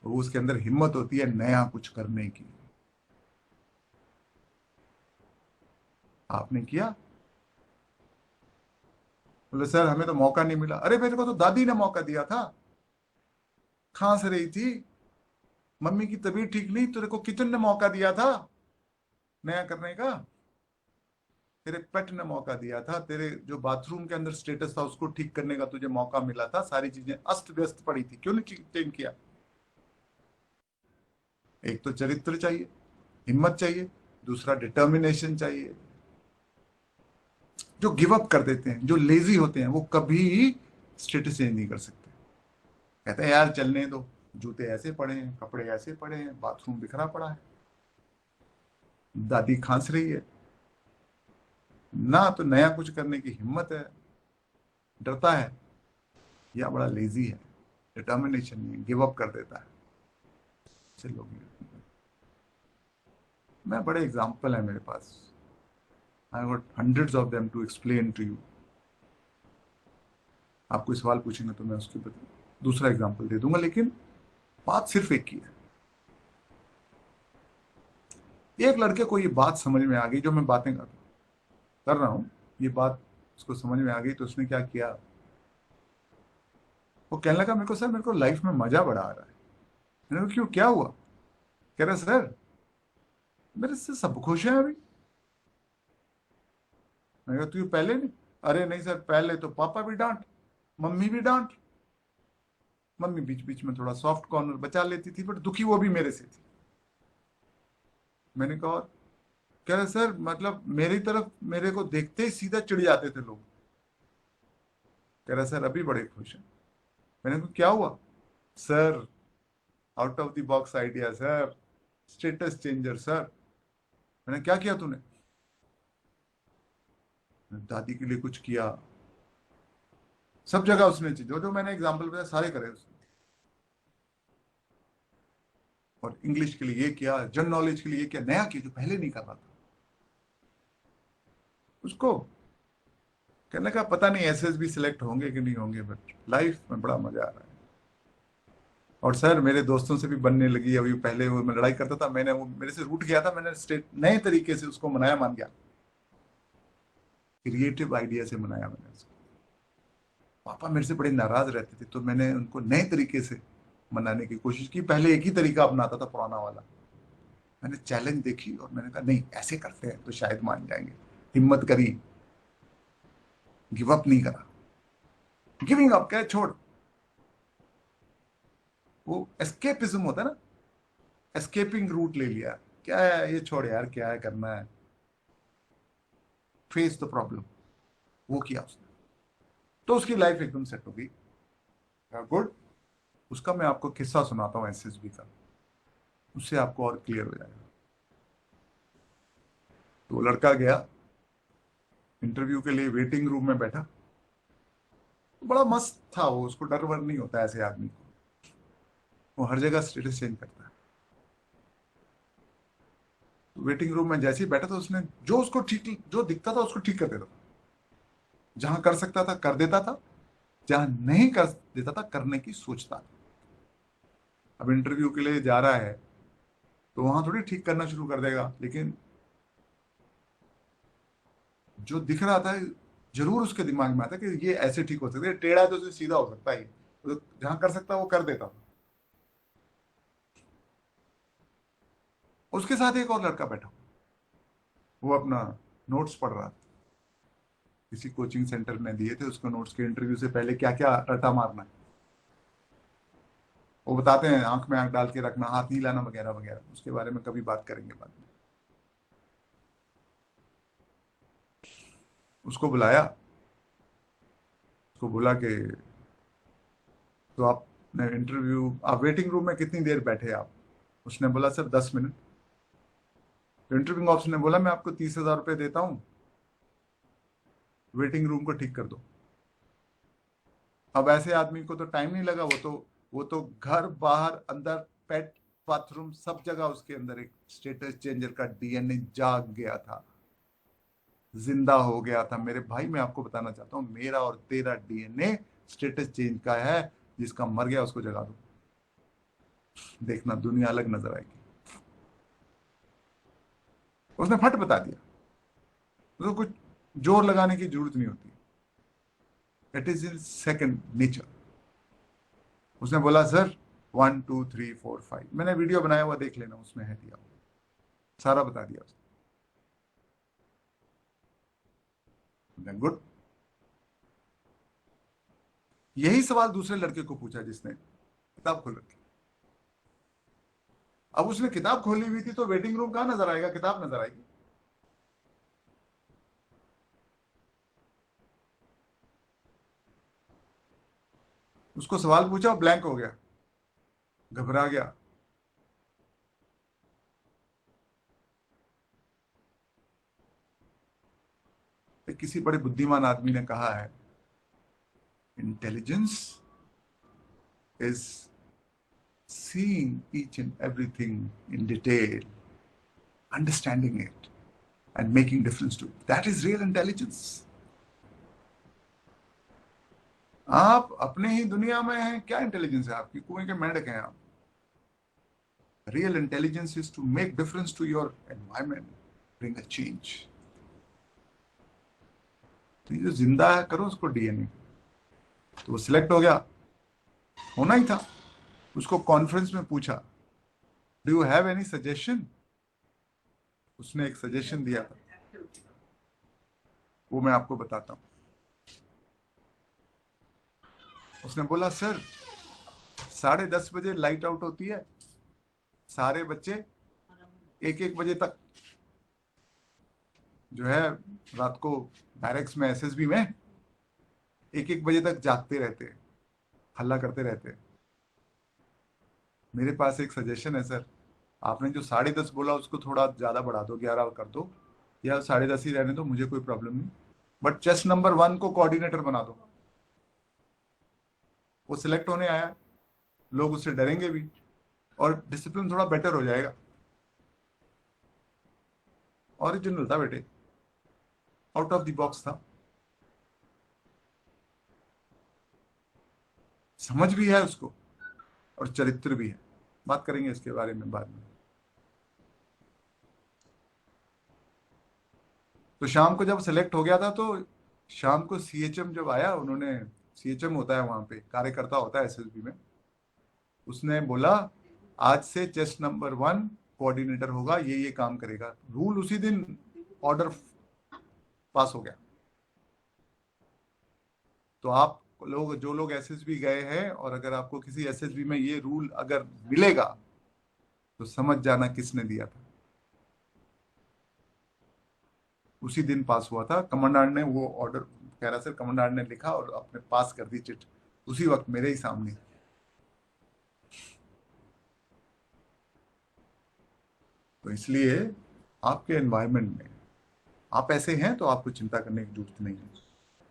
वो, उसके अंदर हिम्मत होती है नया कुछ करने की। आपने किया? बोले सर हमें तो मौका नहीं मिला। अरे मेरे को तो दादी ने मौका दिया था, खांस रही थी, मम्मी की तबीयत ठीक नहीं, तेरे को किचन ने मौका दिया था नया करने का, तेरे पेट ने मौका दिया था, तेरे जो बाथरूम के अंदर स्टेटस था उसको ठीक करने का तुझे मौका मिला था, सारी चीजें अस्त व्यस्त पड़ी थी, क्यों नहीं चेंज किया? एक तो चरित्र चाहिए, हिम्मत चाहिए, दूसरा डिटर्मिनेशन चाहिए। जो गिव अप कर देते हैं, जो लेजी होते हैं, वो कभी स्टेटस चेंज नहीं कर सकते। कहते हैं यार चलने दो, जूते ऐसे पड़े हैं, कपड़े ऐसे पड़े हैं, बाथरूम बिखरा पड़ा है, दादी खांस रही है ना, तो नया कुछ करने की हिम्मत है, डरता है, या बड़ा लेजी है, डिटर्मिनेशन नहीं, गिव अप कर देता है। ऐसे लोग मैं बड़े एग्जाम्पल है मेरे पास, I got hundreds of them to explain to you. आप कोई सवाल पूछेंगे तो मैं उसके दूसरा एग्जाम्पल दे दूंगा, लेकिन बात सिर्फ एक ही है। एक लड़के को ये बात समझ में आ गई, जो मैं बातें कर रहा हूं, ये बात उसको समझ में आ गई, तो उसने क्या किया, वो कहने लगा मेरे को, सर मेरे को लाइफ में मजा बड़ा आ रहा है। मैंने कहा क्यों, क्या हुआ? कह रहा सर मेरे से सब खुश हैं अभी। मैंने कहा तू पहले नहीं? अरे नहीं सर, पहले तो पापा भी डांट, मम्मी भी डांट, मम्मी बीच बीच में थोड़ा सॉफ्ट कॉर्नर बचा लेती थी, बट दुखी वो भी मेरे से थी। मैंने कहा और? कह रहे सर मतलब मेरी तरफ मेरे को देखते ही सीधा चिढ़ जाते थे लोग। कह रहा सर अभी बड़े खुश हैं। मैंने कहा क्या हुआ? Sir out of the box idea sir, status changer sir. मैंने क्या किया तूने? दादी के लिए कुछ किया, सब जगह उसने जो जो मैंने एग्जाम्पल बताया सारे करे उसने। और इंग्लिश के लिए ये किया, जनरल नॉलेज के लिए ये किया, नया किया जो पहले नहीं कर रहा था। उसको कहने का पता नहीं एसएसबी सिलेक्ट होंगे कि नहीं होंगे, बट लाइफ में बड़ा मजा आ रहा है। और सर मेरे दोस्तों से भी बनने लगी। अभी पहले वो मैं लड़ाई करता था, मैंने वो मेरे से रूठ गया था, मैंने स्टेट नए तरीके से उसको मनाया, मान गया, क्रिएटिव आइडिया से मनाया मैंने उसको। पापा मेरे से बड़े नाराज रहते थे, तो मैंने उनको नए तरीके से मनाने की कोशिश की। पहले एक ही तरीका अपनाता था, पुराना वाला। मैंने चैलेंज देखी और मैंने कहा नहीं ऐसे करते हैं तो शायद मान जाएंगे। हिम्मत करी, गिव अप नहीं करा। गिविंग अप क्या, छोड़, वो एस्केपिज्म होता है ना, एस्केपिंग रूट ले लिया, क्या है ये, छोड़ यार क्या है करना है, फेस द प्रॉब्लम, वो किया उसने, तो उसकी लाइफ एकदम सेट हो गई। गुड। उसका मैं आपको किस्सा सुनाता हूं एसएसबी का, उससे आपको और क्लियर हो जाएगा। तो लड़का गया इंटरव्यू के लिए, वेटिंग रूम में बैठा, बड़ा मस्त था वो, उसको डर वर नहीं होता ऐसे आदमी को, वो हर जगह स्टेटस चेंज करता है। वेटिंग रूम में जैसे ही बैठा था, उसने जो उसको ठीक, जो दिखता था उसको ठीक कर देता था। जहां कर सकता था कर देता था, जहां नहीं कर देता था करने की सोचता था। अब इंटरव्यू के लिए जा रहा है तो वहां थोड़ी ठीक करना शुरू कर देगा, लेकिन जो दिख रहा था जरूर उसके दिमाग में आता कि ये ऐसे ठीक हो सकता है, टेढ़ा है तो उसे सीधा हो सकता है, तो जहां कर सकता है वो कर देता था। उसके साथ एक और लड़का बैठा, वो अपना नोट्स पढ़ रहा था। किसी कोचिंग सेंटर ने दिए थे उसको नोट्स के, इंटरव्यू से पहले क्या क्या रटा मारना है वो बताते हैं, आंख में आंख डाल के रखना, हाथ नहीं लाना, वगैरह वगैरह। उसके बारे में कभी बात करेंगे बाद में। उसको बुलाया, उसको बोला कि तो आपने इंटरव्यू, आप वेटिंग रूम में कितनी देर बैठे आप? उसने बोला सर 10 मिनट। तो इंटरव्यू ऑफिसर ने बोला मैं आपको 30,000 रुपये देता हूँ, वेटिंग रूम को ठीक कर दो। अब ऐसे आदमी को तो टाइम नहीं लगा, वो तो घर बाहर अंदर पेट बाथरूम सब जगह उसके अंदर एक स्टेटस चेंजर का डीएनए जाग गया था, जिंदा हो गया था। मेरे भाई मैं आपको बताना चाहता हूँ, मेरा और तेरा डीएनए स्टेटस चेंज का है। जिसका मर गया उसको जगा दो, देखना दुनिया अलग नजर आएगी। उसने फट बता दिया, उसको कुछ जोर लगाने की जरूरत नहीं होती, it is in second nature. उसने बोला सर 1 2 3 4 5, मैंने वीडियो बनाया हुआ देख लेना, उसमें है दिया, सारा बता दिया उसने। गुड। यही सवाल दूसरे लड़के को पूछा जिसने किताब खोल रखी। अब उसने किताब खोली हुई थी तो वेटिंग रूम कहां नजर आएगा, किताब नजर आएगी। उसको सवाल पूछा, ब्लैंक हो गया, घबरा गया। किसी बड़े बुद्धिमान आदमी ने कहा है, intelligence is seeing each and everything in detail, understanding it, and making difference to it. That is real intelligence. आप अपने ही दुनिया में हैं, क्या इंटेलिजेंस है आपकी? कुएं के मेंढक हैं आप। Real intelligence is to make difference to your environment, bring a change. तो ये जो जिंदा है, करो उसको डीएनए। तो वो सिलेक्ट हो गया, होना ही था। उसको कॉन्फ्रेंस में पूछा, do you have any suggestion? उसने एक सजेशन दिया था, वो मैं आपको बताता हूं। उसने बोला सर 10:30 बजे लाइट आउट होती है, सारे बच्चे 1-1 बजे तक जो है रात को बैरक्स में, एसएसबी में 1-1 बजे तक जागते रहते हैं, हल्ला करते रहते हैं। मेरे पास एक सजेशन है सर, आपने जो 10:30 बोला उसको थोड़ा ज्यादा बढ़ा दो, 11 कर दो, या 10:30 ही रहने दो, मुझे कोई प्रॉब्लम नहीं, बट चेस्ट नंबर 1 को कोऑर्डिनेटर बना दो। वो सिलेक्ट होने आया, लोग उससे डरेंगे भी और डिसिप्लिन थोड़ा बेटर हो जाएगा। ओरिजिनल था बेटे, आउट ऑफ द बॉक्स था, समझ भी है उसको और चरित्र भी है। बात करेंगे इसके बारे में बाद में। तो शाम को जब सिलेक्ट हो गया था तो शाम को सीएचएम जब आया, उन्होंने, सीएचएम होता है वहां पे, कार्यकर्ता होता है एसएसबी में, उसने बोला आज से चेस्ट नंबर 1 कोऑर्डिनेटर होगा, ये काम करेगा। रूल उसी दिन ऑर्डर पास हो गया। तो आप लोग, जो लोग एसएसबी गए हैं, और अगर आपको किसी एसएसबी में ये रूल अगर मिलेगा तो समझ जाना किसने दिया था। उसी दिन पास हुआ था। कमांडेंट ने वो ऑर्डर, कह रहा सर कमांडेंट ने लिखा और आपने पास कर दी चिट उसी वक्त मेरे ही सामने। तो इसलिए आपके एनवायरनमेंट में आप ऐसे हैं तो आपको चिंता करने की जरूरत नहीं है,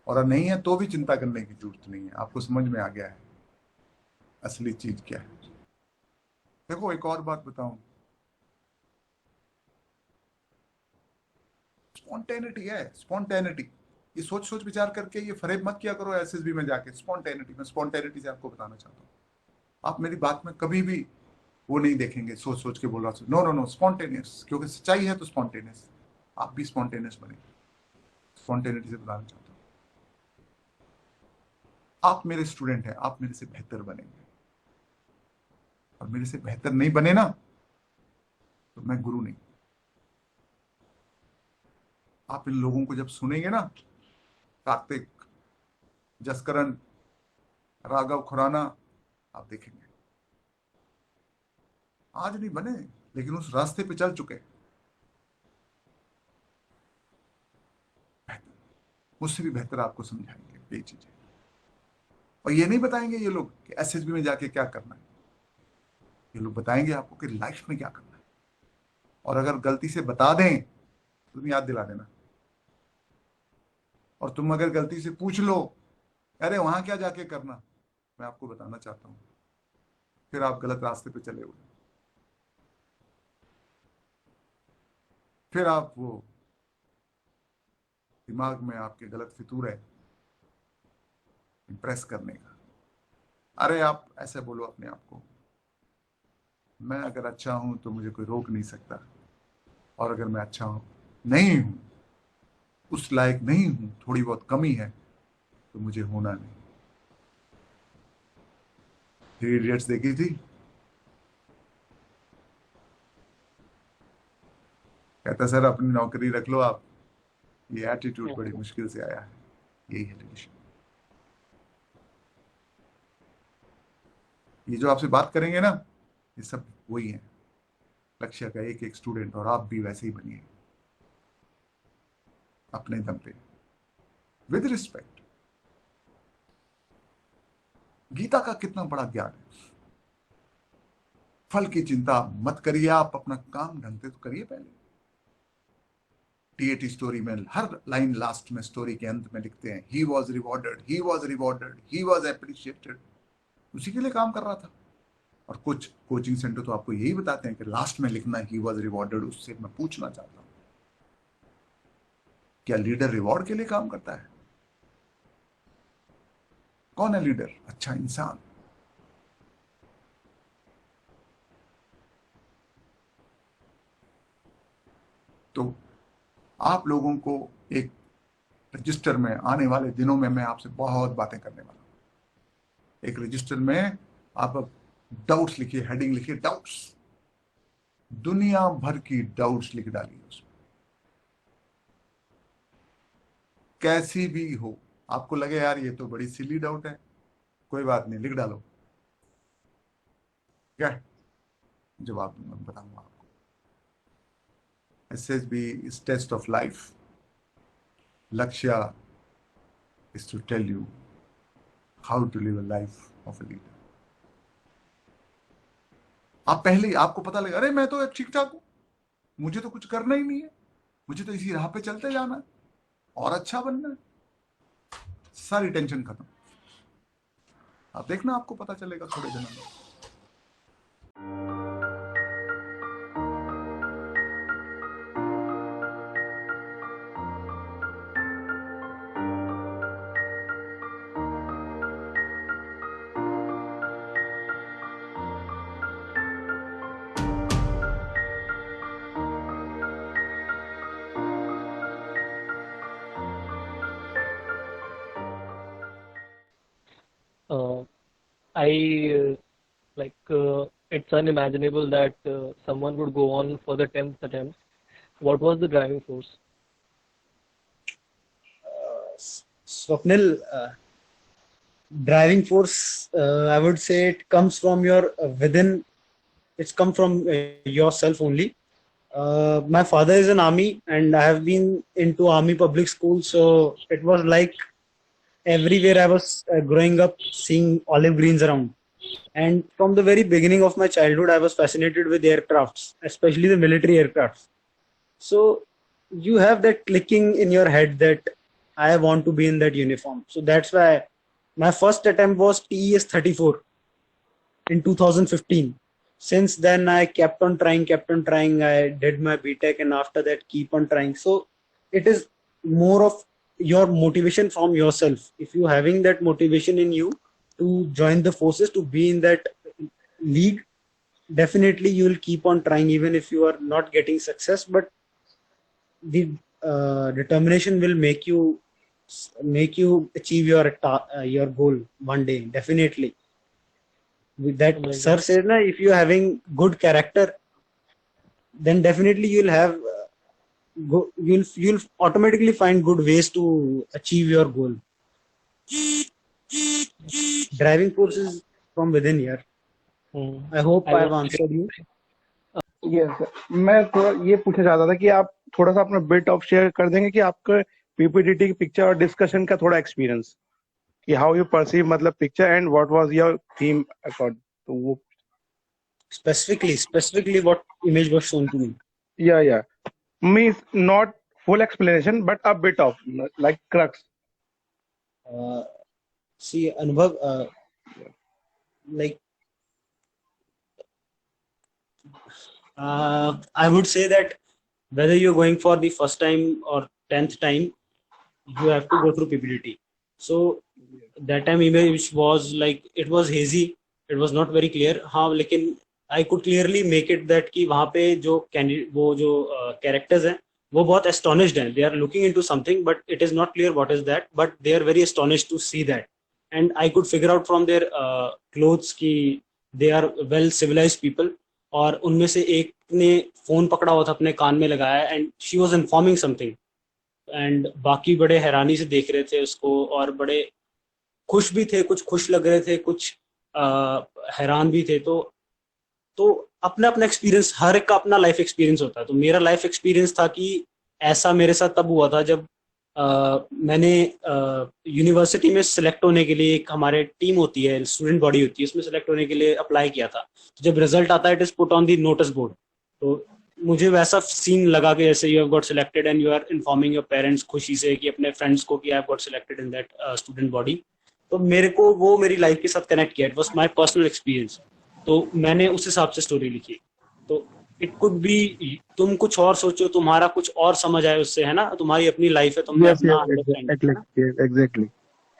और नहीं है तो भी चिंता करने की जरूरत नहीं है। आपको समझ में आ गया है असली चीज क्या है। देखो एक और बात बताऊं, स्पॉन्टेनिटी है, स्पॉन्टेनिटी। ये सोच सोच विचार करके ये फरेब मत किया करो एसएसबी में जाके। स्पॉन्टेनिटी, मैं स्पॉन्टेनिटी से आपको बताना चाहता हूँ। आप मेरी बात में कभी भी वो नहीं देखेंगे सोच सोच के बोल रहा हूँ। नो नो नो, स्पॉन्टेनियस, क्योंकि सच्चाई है तो स्पॉन्टेनियस। आप भी स्पॉन्टेनियस बने, स्पॉन्टेनिटी से बताना चाहता हूँ। आप मेरे स्टूडेंट हैं, आप मेरे से बेहतर बनेंगे, और मेरे से बेहतर नहीं बने ना तो मैं गुरु नहीं। आप इन लोगों को जब सुनेंगे ना, कार्तिक, जसकरण, राघव खुराना, आप देखेंगे आज नहीं बने लेकिन उस रास्ते पे चल चुके। मुझसे भी बेहतर आपको समझाएंगे ये चीजें, और ये नहीं बताएंगे ये लोग कि एसएसबी में जाके क्या करना है। ये लोग बताएंगे आपको कि लाइफ में क्या करना है, और अगर गलती से बता दें तो तुम याद दिला देना। और तुम अगर गलती से पूछ लो अरे वहां क्या जाके करना, मैं आपको बताना चाहता हूं, फिर आप गलत रास्ते पे चले हुए। फिर आप वो दिमाग में आपके गलत फितूर है इम्प्रेस करने का। अरे आप ऐसे बोलो अपने आप को, मैं अगर अच्छा हूं तो मुझे कोई रोक नहीं सकता, और अगर मैं अच्छा हूं नहीं हूं, उस लायक नहीं हूं, थोड़ी बहुत कमी है तो मुझे होना नहीं। थ्री इडियट्स देखी थी? कहता सर अपनी नौकरी रख लो आप, ये एटीट्यूड बड़ी मुश्किल से आया है। यही है रिलेशन। ये जो आपसे बात करेंगे ना, ये सब वही है, लक्ष्य का एक एक स्टूडेंट, और आप भी वैसे ही बनिए अपने दम पे, विद रिस्पेक्ट। गीता का कितना बड़ा ज्ञान है। फल की चिंता मत करिए, आप अपना काम ढंग से तो करिए पहले। टीएटी स्टोरी में हर लाइन लास्ट में स्टोरी के अंत में लिखते हैं he was rewarded, he was rewarded, he was appreciated. उसी के लिए काम कर रहा था। और कुछ कोचिंग सेंटर तो आपको यही बताते हैं कि लास्ट में लिखना ही वॉज रिवॉर्डेड। उससे मैं पूछना चाहता हूं, क्या लीडर रिवॉर्ड के लिए काम करता है? कौन है लीडर? अच्छा इंसान। तो आप लोगों को एक रजिस्टर में आने वाले दिनों में मैं आपसे बहुत बातें करने वाला हूं। एक रजिस्टर में आप डाउट्स लिखिए, हेडिंग लिखिए डाउट्स, दुनिया भर की डाउट्स लिख डालिए उसमें, कैसी भी हो। आपको लगे यार ये तो बड़ी सिली डाउट है, कोई बात नहीं, लिख डालो, क्या जवाब बताऊंगा आपको। SSB is test of life. लक्ष्य is to tell you how to live a life of a leader. आप पहले ही आपको पता लगा अरे मैं तो ठीक ठाक हूं, मुझे तो कुछ करना ही नहीं है, मुझे तो इसी राह पे चलते जाना है और अच्छा बनना है, सारी टेंशन खत्म। आप देखना आपको पता चलेगा थोड़े दिनों में। I it's unimaginable that someone would go on for the 10th attempt. What was the driving force? Swapnil, driving force, I would say it comes from your within. It's come from yourself only. My father is in army, and I have been into army public school, so it was like everywhere I was growing up, seeing olive greens around. And from the very beginning of my childhood, I was fascinated with aircrafts, especially the military aircrafts. So you have that clicking in your head that I want to be in that uniform. So that's why my first attempt was TES 34 in 2015. Since then, I kept on trying. I did my BTech, and after that, keep on trying. So it is more of your motivation from yourself. If you having that motivation in you to join the forces, to be in that league, definitely you will keep on trying even if you are not getting success, but the determination will make you achieve your goal one day, definitely. With that, sir Amazing. said na, if you having good character, then definitely you'll automatically find good ways to achieve your goal. Driving force is from within here. Hmm. I hope I I have want answered you. Yes मैं थोड़ा ये पूछना चाहता था कि आप थोड़ा सा अपना बिट ऑफ शेयर कर देंगे कि आपका पीपीटीटी की पिक्चर और डिस्कशन का थोड़ा एक्सपीरियंस कि हाउ यू परसीव मतलब picture and what was your theme accord तो वो Specifically what image was shown to me. या means not full explanation but a bit of like crux See, Anubhav, like I would say that whether you're going for the first time or 10th time, you have to go through PPT. So that time image was like, it was hazy, it was not very clear. हाँ, लेकिन I could clearly make it that कि वहाँ पे जो वो जो characters हैं वो बहुत astonished हैं. They are looking into something, but it is not clear what is that. But they are very astonished to see that, and I could figure out from their clothes कि they are well civilized people. और उनमें से एक ने phone पकड़ा हुआ था, अपने कान में लगाया, and she was informing something, and बाकी बड़े हैरानी से देख रहे थे उसको, और बड़े खुश भी थे, कुछ खुश लग रहे थे, कुछ हैरान भी थे. तो अपना अपना एक्सपीरियंस, हर एक का अपना लाइफ एक्सपीरियंस होता है. तो मेरा लाइफ एक्सपीरियंस था कि ऐसा मेरे साथ तब हुआ था जब मैंने यूनिवर्सिटी में सिलेक्ट होने के लिए, एक हमारे टीम होती है, स्टूडेंट बॉडी होती है, उसमें सिलेक्ट होने के लिए अप्लाई किया था. तो जब रिजल्ट आता है, it is put on the notice board. तो मुझे वैसा सीन लगा कि जैसे you have got selected and you are informing your parents खुशी से कि अपने फ्रेंड्स को कि I have got selected in that student body. तो मेरे को वो मेरी लाइफ के साथ कनेक्ट किया. It was my personal experience. तो मैंने उस हिसाब से स्टोरी लिखी. तो इट कुड बी तुम कुछ और सोचो, तुम्हारा कुछ और समझ आए उससे, है ना, तुम्हारी अपनी लाइफ है, तुमने अपना अंडरस्टैंड. एग्जैक्टली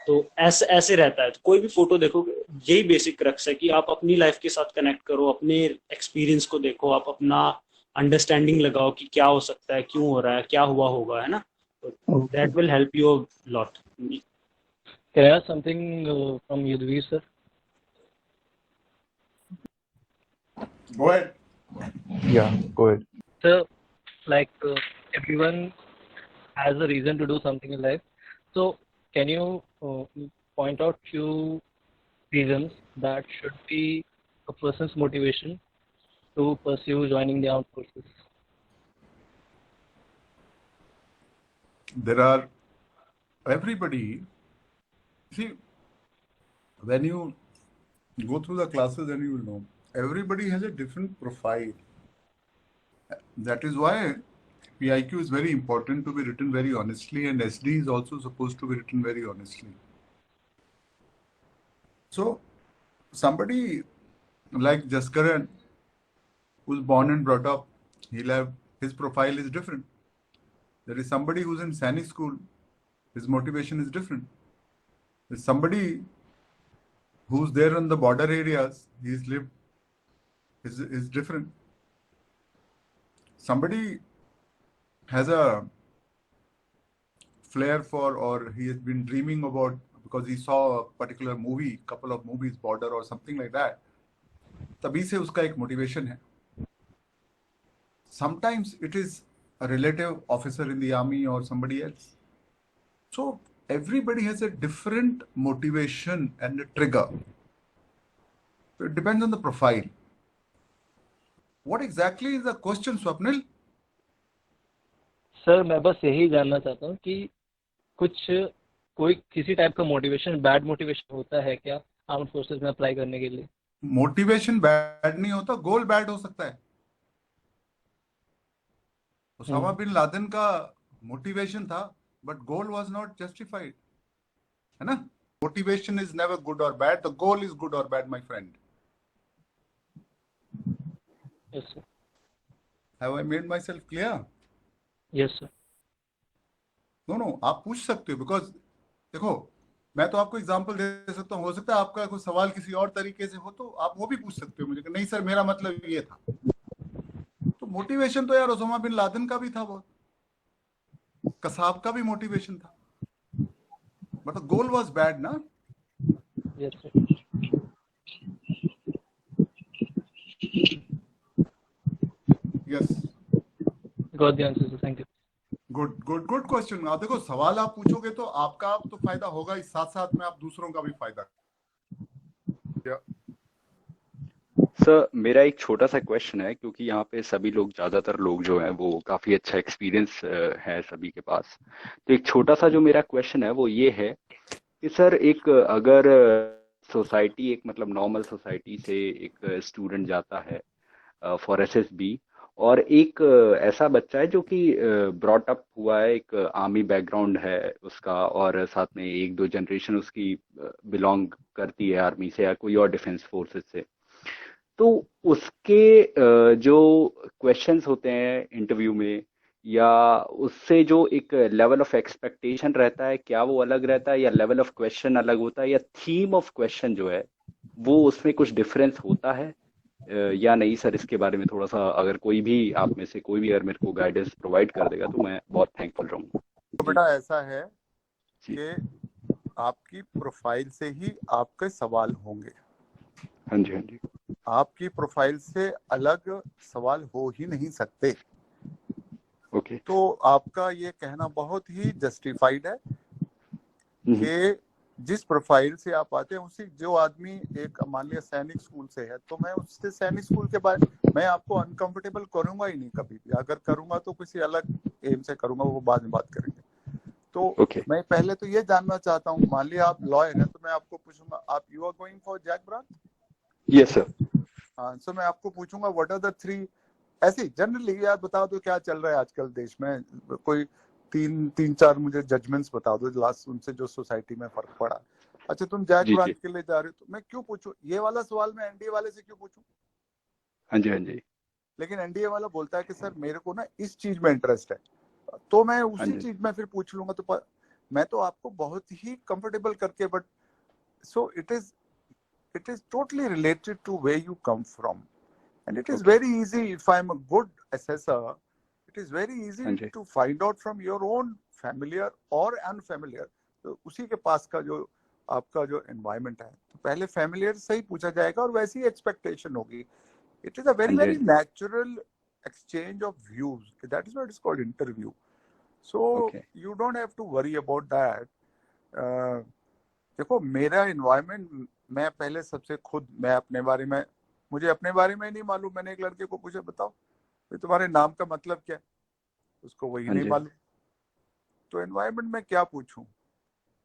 तो ऐसे ऐसे रहता है. तो कोई भी फोटो देखो, यही बेसिक क्रक्स है कि आप अपनी लाइफ के साथ कनेक्ट करो, अपने एक्सपीरियंस को देखो, आप अपना अंडरस्टैंडिंग लगाओ कि क्या हो सकता है, क्यों हो रहा है, क्या हुआ होगा, है ना. तो that will help you a lot. Can I ask something from Yudhvir, sir? Go ahead. Yeah, go ahead. Sir, like everyone has a reason to do something in life. So can you point out few reasons that should be a person's motivation to pursue joining the armed forces? There are everybody. See, when you go through the classes, then you will know everybody has a different profile. That is why PIQ is very important to be written very honestly, and SD is also supposed to be written very honestly. So somebody like Jaskaran, who's born and brought up, his profile is different. There is somebody who's in Sainik school, his motivation is different. There's somebody who's there in the border areas, he's lived, is different. Somebody has a flair for, or he has been dreaming about because he saw a particular movie, couple of movies, Border or something like that. तभी से उसका एक motivation है. Sometimes it is a relative officer in the army or somebody else. So everybody has a different motivation and a trigger. So it depends on the profile. What exactly is the question, Swapnil? Sir मैं बस यही जानना चाहता हूँ कि कोई किसी type का मोटिवेशन, बैड मोटिवेशन होता है क्या आर्म्ड फोर्सेस में अप्लाई करने के लिए? मोटिवेशन बैड नहीं होता, गोल बैड हो सकता है. ओसामा बिन लादेन का मोटिवेशन था, but goal was not justified, है ना. Motivation is never good or bad, the goal is good or bad, my friend. Yes sir. Have I made myself clear? Yes sir. No no, आप पूछ सकते हो, because देखो, मैं तो आपको एग्जांपल दे सकता हूँ, हो सकता है आपका कोई सवाल किसी और तरीके से हो, तो आप वो भी पूछ सकते हो मुझे कि नहीं सर मेरा मतलब ये था। तो मोटिवेशन तो यार ओसामा बिन लादेन का भी था, बहुत, कसाब का भी मोटिवेशन था, but the goal was bad ना। Yes, sir. Yes, Got the answer, sir. Thank you. Good good good question. आप देखो, सवाल आप पूछोगे तो आपका आप तो फायदा होगा ही, साथ साथ में आप दूसरों का भी फायदा। सर मेरा एक छोटा सा क्वेश्चन है, क्योंकि यहाँ पे सभी लोग, ज्यादातर लोग जो हैं वो काफी अच्छा एक्सपीरियंस है सभी के पास। तो एक छोटा सा जो मेरा क्वेश्चन है वो ये है कि सर, एक अगर सोसाइटी, एक मतलब नॉर्मल सोसाइटी से एक स्टूडेंट जाता है फॉर एसएसबी, और एक ऐसा बच्चा है जो कि ब्रॉट अप हुआ है, एक आर्मी बैकग्राउंड है उसका, और साथ में एक दो जनरेशन उसकी बिलोंग करती है आर्मी से या कोई और डिफेंस फोर्सेस से, तो उसके जो क्वेश्चंस होते हैं इंटरव्यू में, या उससे जो एक लेवल ऑफ एक्सपेक्टेशन रहता है, क्या वो अलग रहता है, या लेवल ऑफ क्वेश्चन अलग होता है, या थीम ऑफ क्वेश्चन जो है वो उसमें कुछ डिफरेंस होता है या नहीं सर? इसके बारे में थोड़ा सा अगर कोई भी आप में से कोई भी अगर मेरे को गाइडेंस प्रोवाइड कर देगा तो मैं बहुत थैंकफुल रहूंगा। तो जी बेटा ऐसा है जी। कि आपकी प्रोफाइल से ही आपके सवाल होंगे, हाँ जी, हाँ जी। आपकी प्रोफाइल से अलग सवाल हो ही नहीं सकते। ओके। तो आपका ये कहना बहुत ही जस्टिफाइड है कि जिस प्रोफाइल से आप आते हैं, उसी, जो आदमी एक मान लिया सैनिक स्कूल से है, तो मैं उससे सैनिक स्कूल के बारे मैं आपको अनकंफर्टेबल करूंगा ही नहीं कभी भी। अगर करूंगा तो किसी अलग एम से करूंगा, वो बाद में बात करेंगे। तो ओके। मैं पहले तो ये जानना चाहता हूँ, मान लिया आप लॉयर हैं, तो मैं आपको पूछूंगा, आप you are going for jack branch? Yes sir. हाँ, सो मैं आपको पूछूंगा व्हाट आर द 3, ऐसे जनरली यार बता दो क्या चल रहा है आजकल देश में, कोई तीन चार मुझे जजमेंट्स बता दो लास्ट, उनसे जो सोसाइटी में फर्क पड़ा। अच्छा, तुम जैक जी ब्रांच जी। के लिए जा रहे हो, तो मैं क्यों पूछूं ये वाला सवाल, मैं एनडीए वाले से क्यों पूछूं? हाँ जी, हाँ जी। लेकिन एनडीए वाला बोलता है कि सर मेरे को ना इस चीज में इंटरेस्ट है, तो मैं हाँ उसी जी। चीज में फिर पूछ लूंगा। तो मैं तो आपको बहुत ही कंफर्टेबल करके, but so it is totally related to where you come from, and it is okay. very easy, if I'm a good assessor, it is very easy हाँ जी। to find out from your own familiar or unfamiliar, तो उसी के पास का जो आपका जो environment है, तो पहले फैमिलियर से ही पूछा जाएगा और वैसी ही एक्सपेक्टेशन होगी। इट इज अ वेरी हाँ जी, हाँ वेरी जी। Natural exchange of views, that is what is called interview, so okay. you don't have to worry about that. देखो, मेरा एनवायरनमेंट, मैं पहले सबसे खुद, मैं अपने बारे में, मुझे अपने बारे में नहीं मालूम। मैंने एक लड़के को पूछा, बताओ ये तुम्हारे नाम का मतलब क्या है, उसको वही हाँ नहीं जी। मालूम। तो एनवायरनमेंट में क्या पूछूं?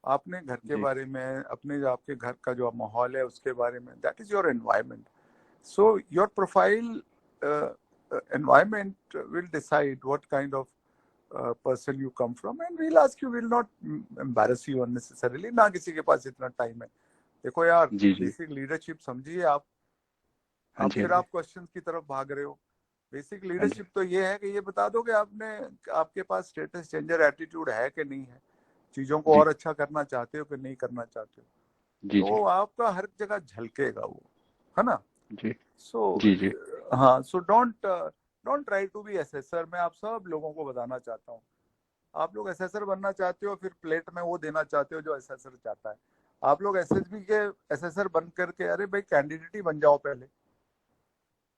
आपने घर के जी बारे में, अपने जो आपके घर का जो माहौल है उसके बारे में, that is your environment. So your profile environment will decide what kind of person you come from, and we'll ask you, will not embarrass you unnecessarily, ना किसी के पास इतना टाइम है। देखो यार, जी। जी। बेसिक लीडरशिप समझिए आप। हाँ अब जी, हाँ फिर जी। आप क्वेश्चन की तरफ भाग रहे हो। बेसिक हाँ जी। लीडरशिप तो ये है कि ये बता दो कि आपने, आपके पास स्टेटस चेंजर एटीट्यूड है कि नहीं है, चीजों को जी और अच्छा करना चाहते हो कि नहीं करना चाहते हो, जी। जी तो आपका हर जगह झलकेगा वो, है ना? जी। सो जी जी। हाँ, so don't try to be assessor. मैं आप सब लोगों को बताना चाहता हूँ, आप लोग एसेसर बनना चाहते हो, फिर प्लेट में वो देना चाहते हो जो एसेसर चाहता है। आप लोग एसएसबी के एसेसर बन करके, अरे भाई कैंडिडेट ही बन जाओ पहले।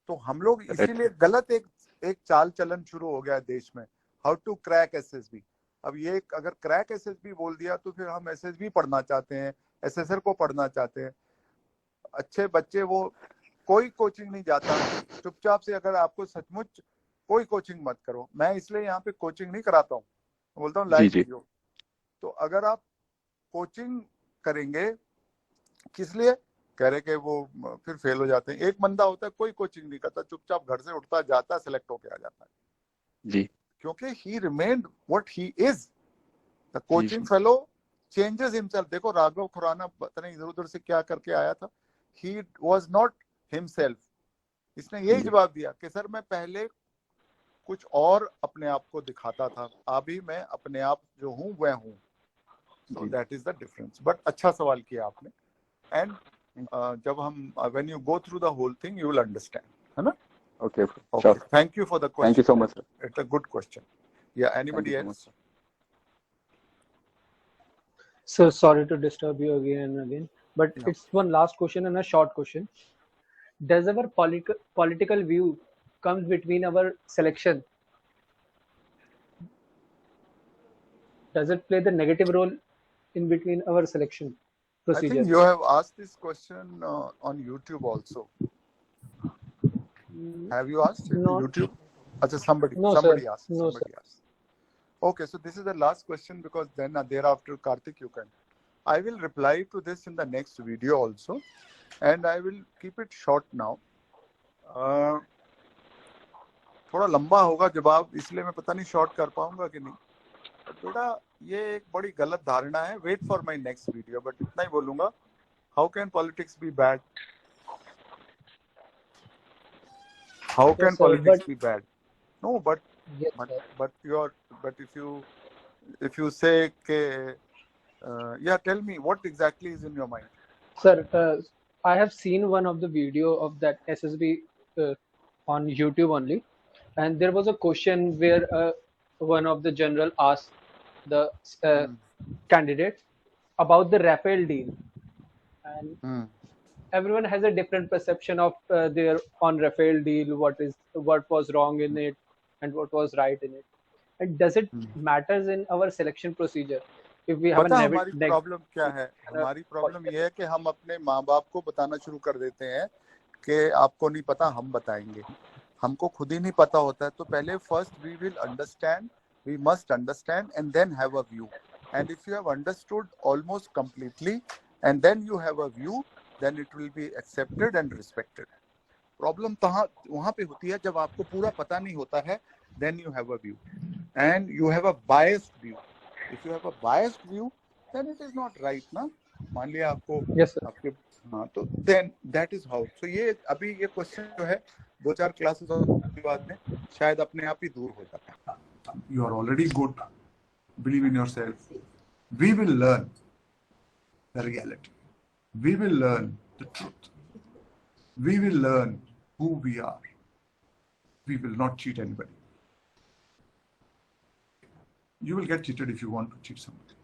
तो हम लोग करेक्ट। इसीलिए गलत एक चाल चलन शुरू हो गया है देश में, हाउ टू क्रैक एसएसबी। अब ये अगर क्रैक एसएसबी बोल दिया तो फिर हम एसएसबी पढ़ना चाहते हैं, एसेसर को पढ़ना चाहते हैं। अच्छे बच्चे वो कोई कोचिंग नहीं जाता, चुपचाप से, अगर आपको सचमुच कोई कोचिंग मत करो। मैं इसलिए यहाँ पे कोचिंग नहीं कराता हूँ, बोलता हूँ जी लाइव जी। जियो। तो अगर आप कोचिंग करेंगे, किस लिए कह रहे कि वो फिर फेल हो जाते हैं। एक बंदा होता है कोई कोचिंग नहीं करता, चुपचाप घर से उठता जाता, सिलेक्ट होके आ जाता है, जी क्योंकि he remained what he is. The जी। Coaching fellow changes himself. देखो, राघव खुराना पता नहीं इधर उधर से क्या करके आया था, ही वाज नॉट हिमसेल्फ। इसने यही जी जवाब दिया कि सर मैं पहले कुछ और अपने आप को दिखाता था, अभी मैं अपने आप जो हूँ वह हूँ. So ji that is the difference. But अच्छा सवाल किया आपने. And जब हम when you go through the whole thing, you will understand. है ना? Okay Okay. Sure Thank you for the thank you question. So much sir It's a good question. Yeah. Thank Anybody you so much else? Sir So sorry to disturb you again and again, but Yeah. it's one last question and a short question. Does our political view comes between our selection? Does it play the negative role in between our selection I think procedure? you have asked this question on YouTube also. Have you asked in Not, YouTube? Acha, somebody no, sir. asked. No, sir. Somebody asked. Okay, so this is the last question because then thereafter, Karthik, you can. I will reply to this in the next video also, and I will keep it short now. थोड़ा लंबा होगा जवाब, इसलिए मैं पता नहीं short कर पाऊंगा कि नहीं. बेटा ये एक बड़ी गलत धारणा है. Wait for my next video, but इतना ही बोलूंगा. How can politics be bad? How can Yes, sir. Politics But be bad? No, but yes, but sir. but if you say yeah, tell me what exactly is in your mind. Sir, I have seen one of the video of that SSB on YouTube only, and there was a question where one of the general asked the candidate about the Rafael deal, and everyone has a different perception of their on Rafael deal. What was wrong in it, and what was right in it, and does it matters in our selection procedure if we have a पता हमारी problem क्या है? हमारी problem ये है कि हम अपने माँ बाप को बताना शुरू कर देते हैं कि आपको नहीं पता, हम बताएंगे. हमको खुद ही नहीं पता होता है. तो पहले first we will understand, we must understand and then have a view. And if you have understood almost completely and then you have a view, then it will be accepted and respected. Problem वहां पे होती है जब आपको पूरा पता नहीं होता है. Then you have a view and you have a biased view. If you have a biased view, then it is not right, ना. मान लिया आपको Yes, sir. आपके हाँ, तो then that is how. So ये अभी ये क्वेश्चन जो है 2-4 क्लासेस के बाद में शायद अपने आप ही दूर हो जाता है. You are already good. Believe in yourself. We will learn the reality. We will learn the truth. We will learn who we are. We will not cheat anybody. You will get cheated if you want to cheat somebody.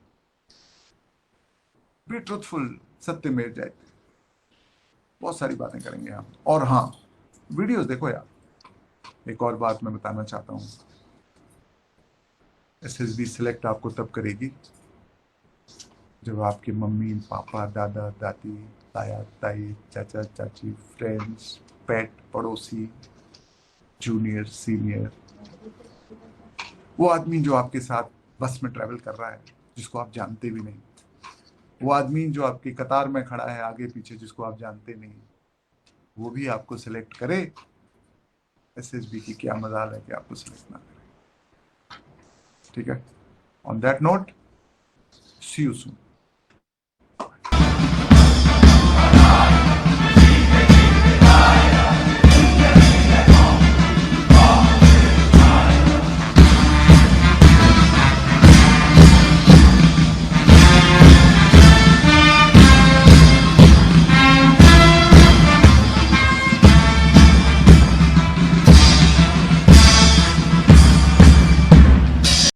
Be truthful. सत्य में जयते. बहुत सारी बातें करेंगे हम. और हाँ, वीडियोस देखो यार. एक और बात मैं बताना चाहता हूँ. SSB सिलेक्ट आपको तब करेगी जब आपके मम्मी पापा दादा दादी ताया ताई चाचा चाची फ्रेंड्स पेट पड़ोसी जूनियर सीनियर, वो आदमी जो आपके साथ बस में ट्रैवल कर रहा है जिसको आप जानते भी नहीं, वो आदमी जो आपकी कतार में खड़ा है आगे पीछे जिसको आप जानते नहीं, वो भी आपको सिलेक्ट करे. SSB की क्या मजाल है कि आपको सिलेक्ट ना करे. ठीक है. On that note, see you soon.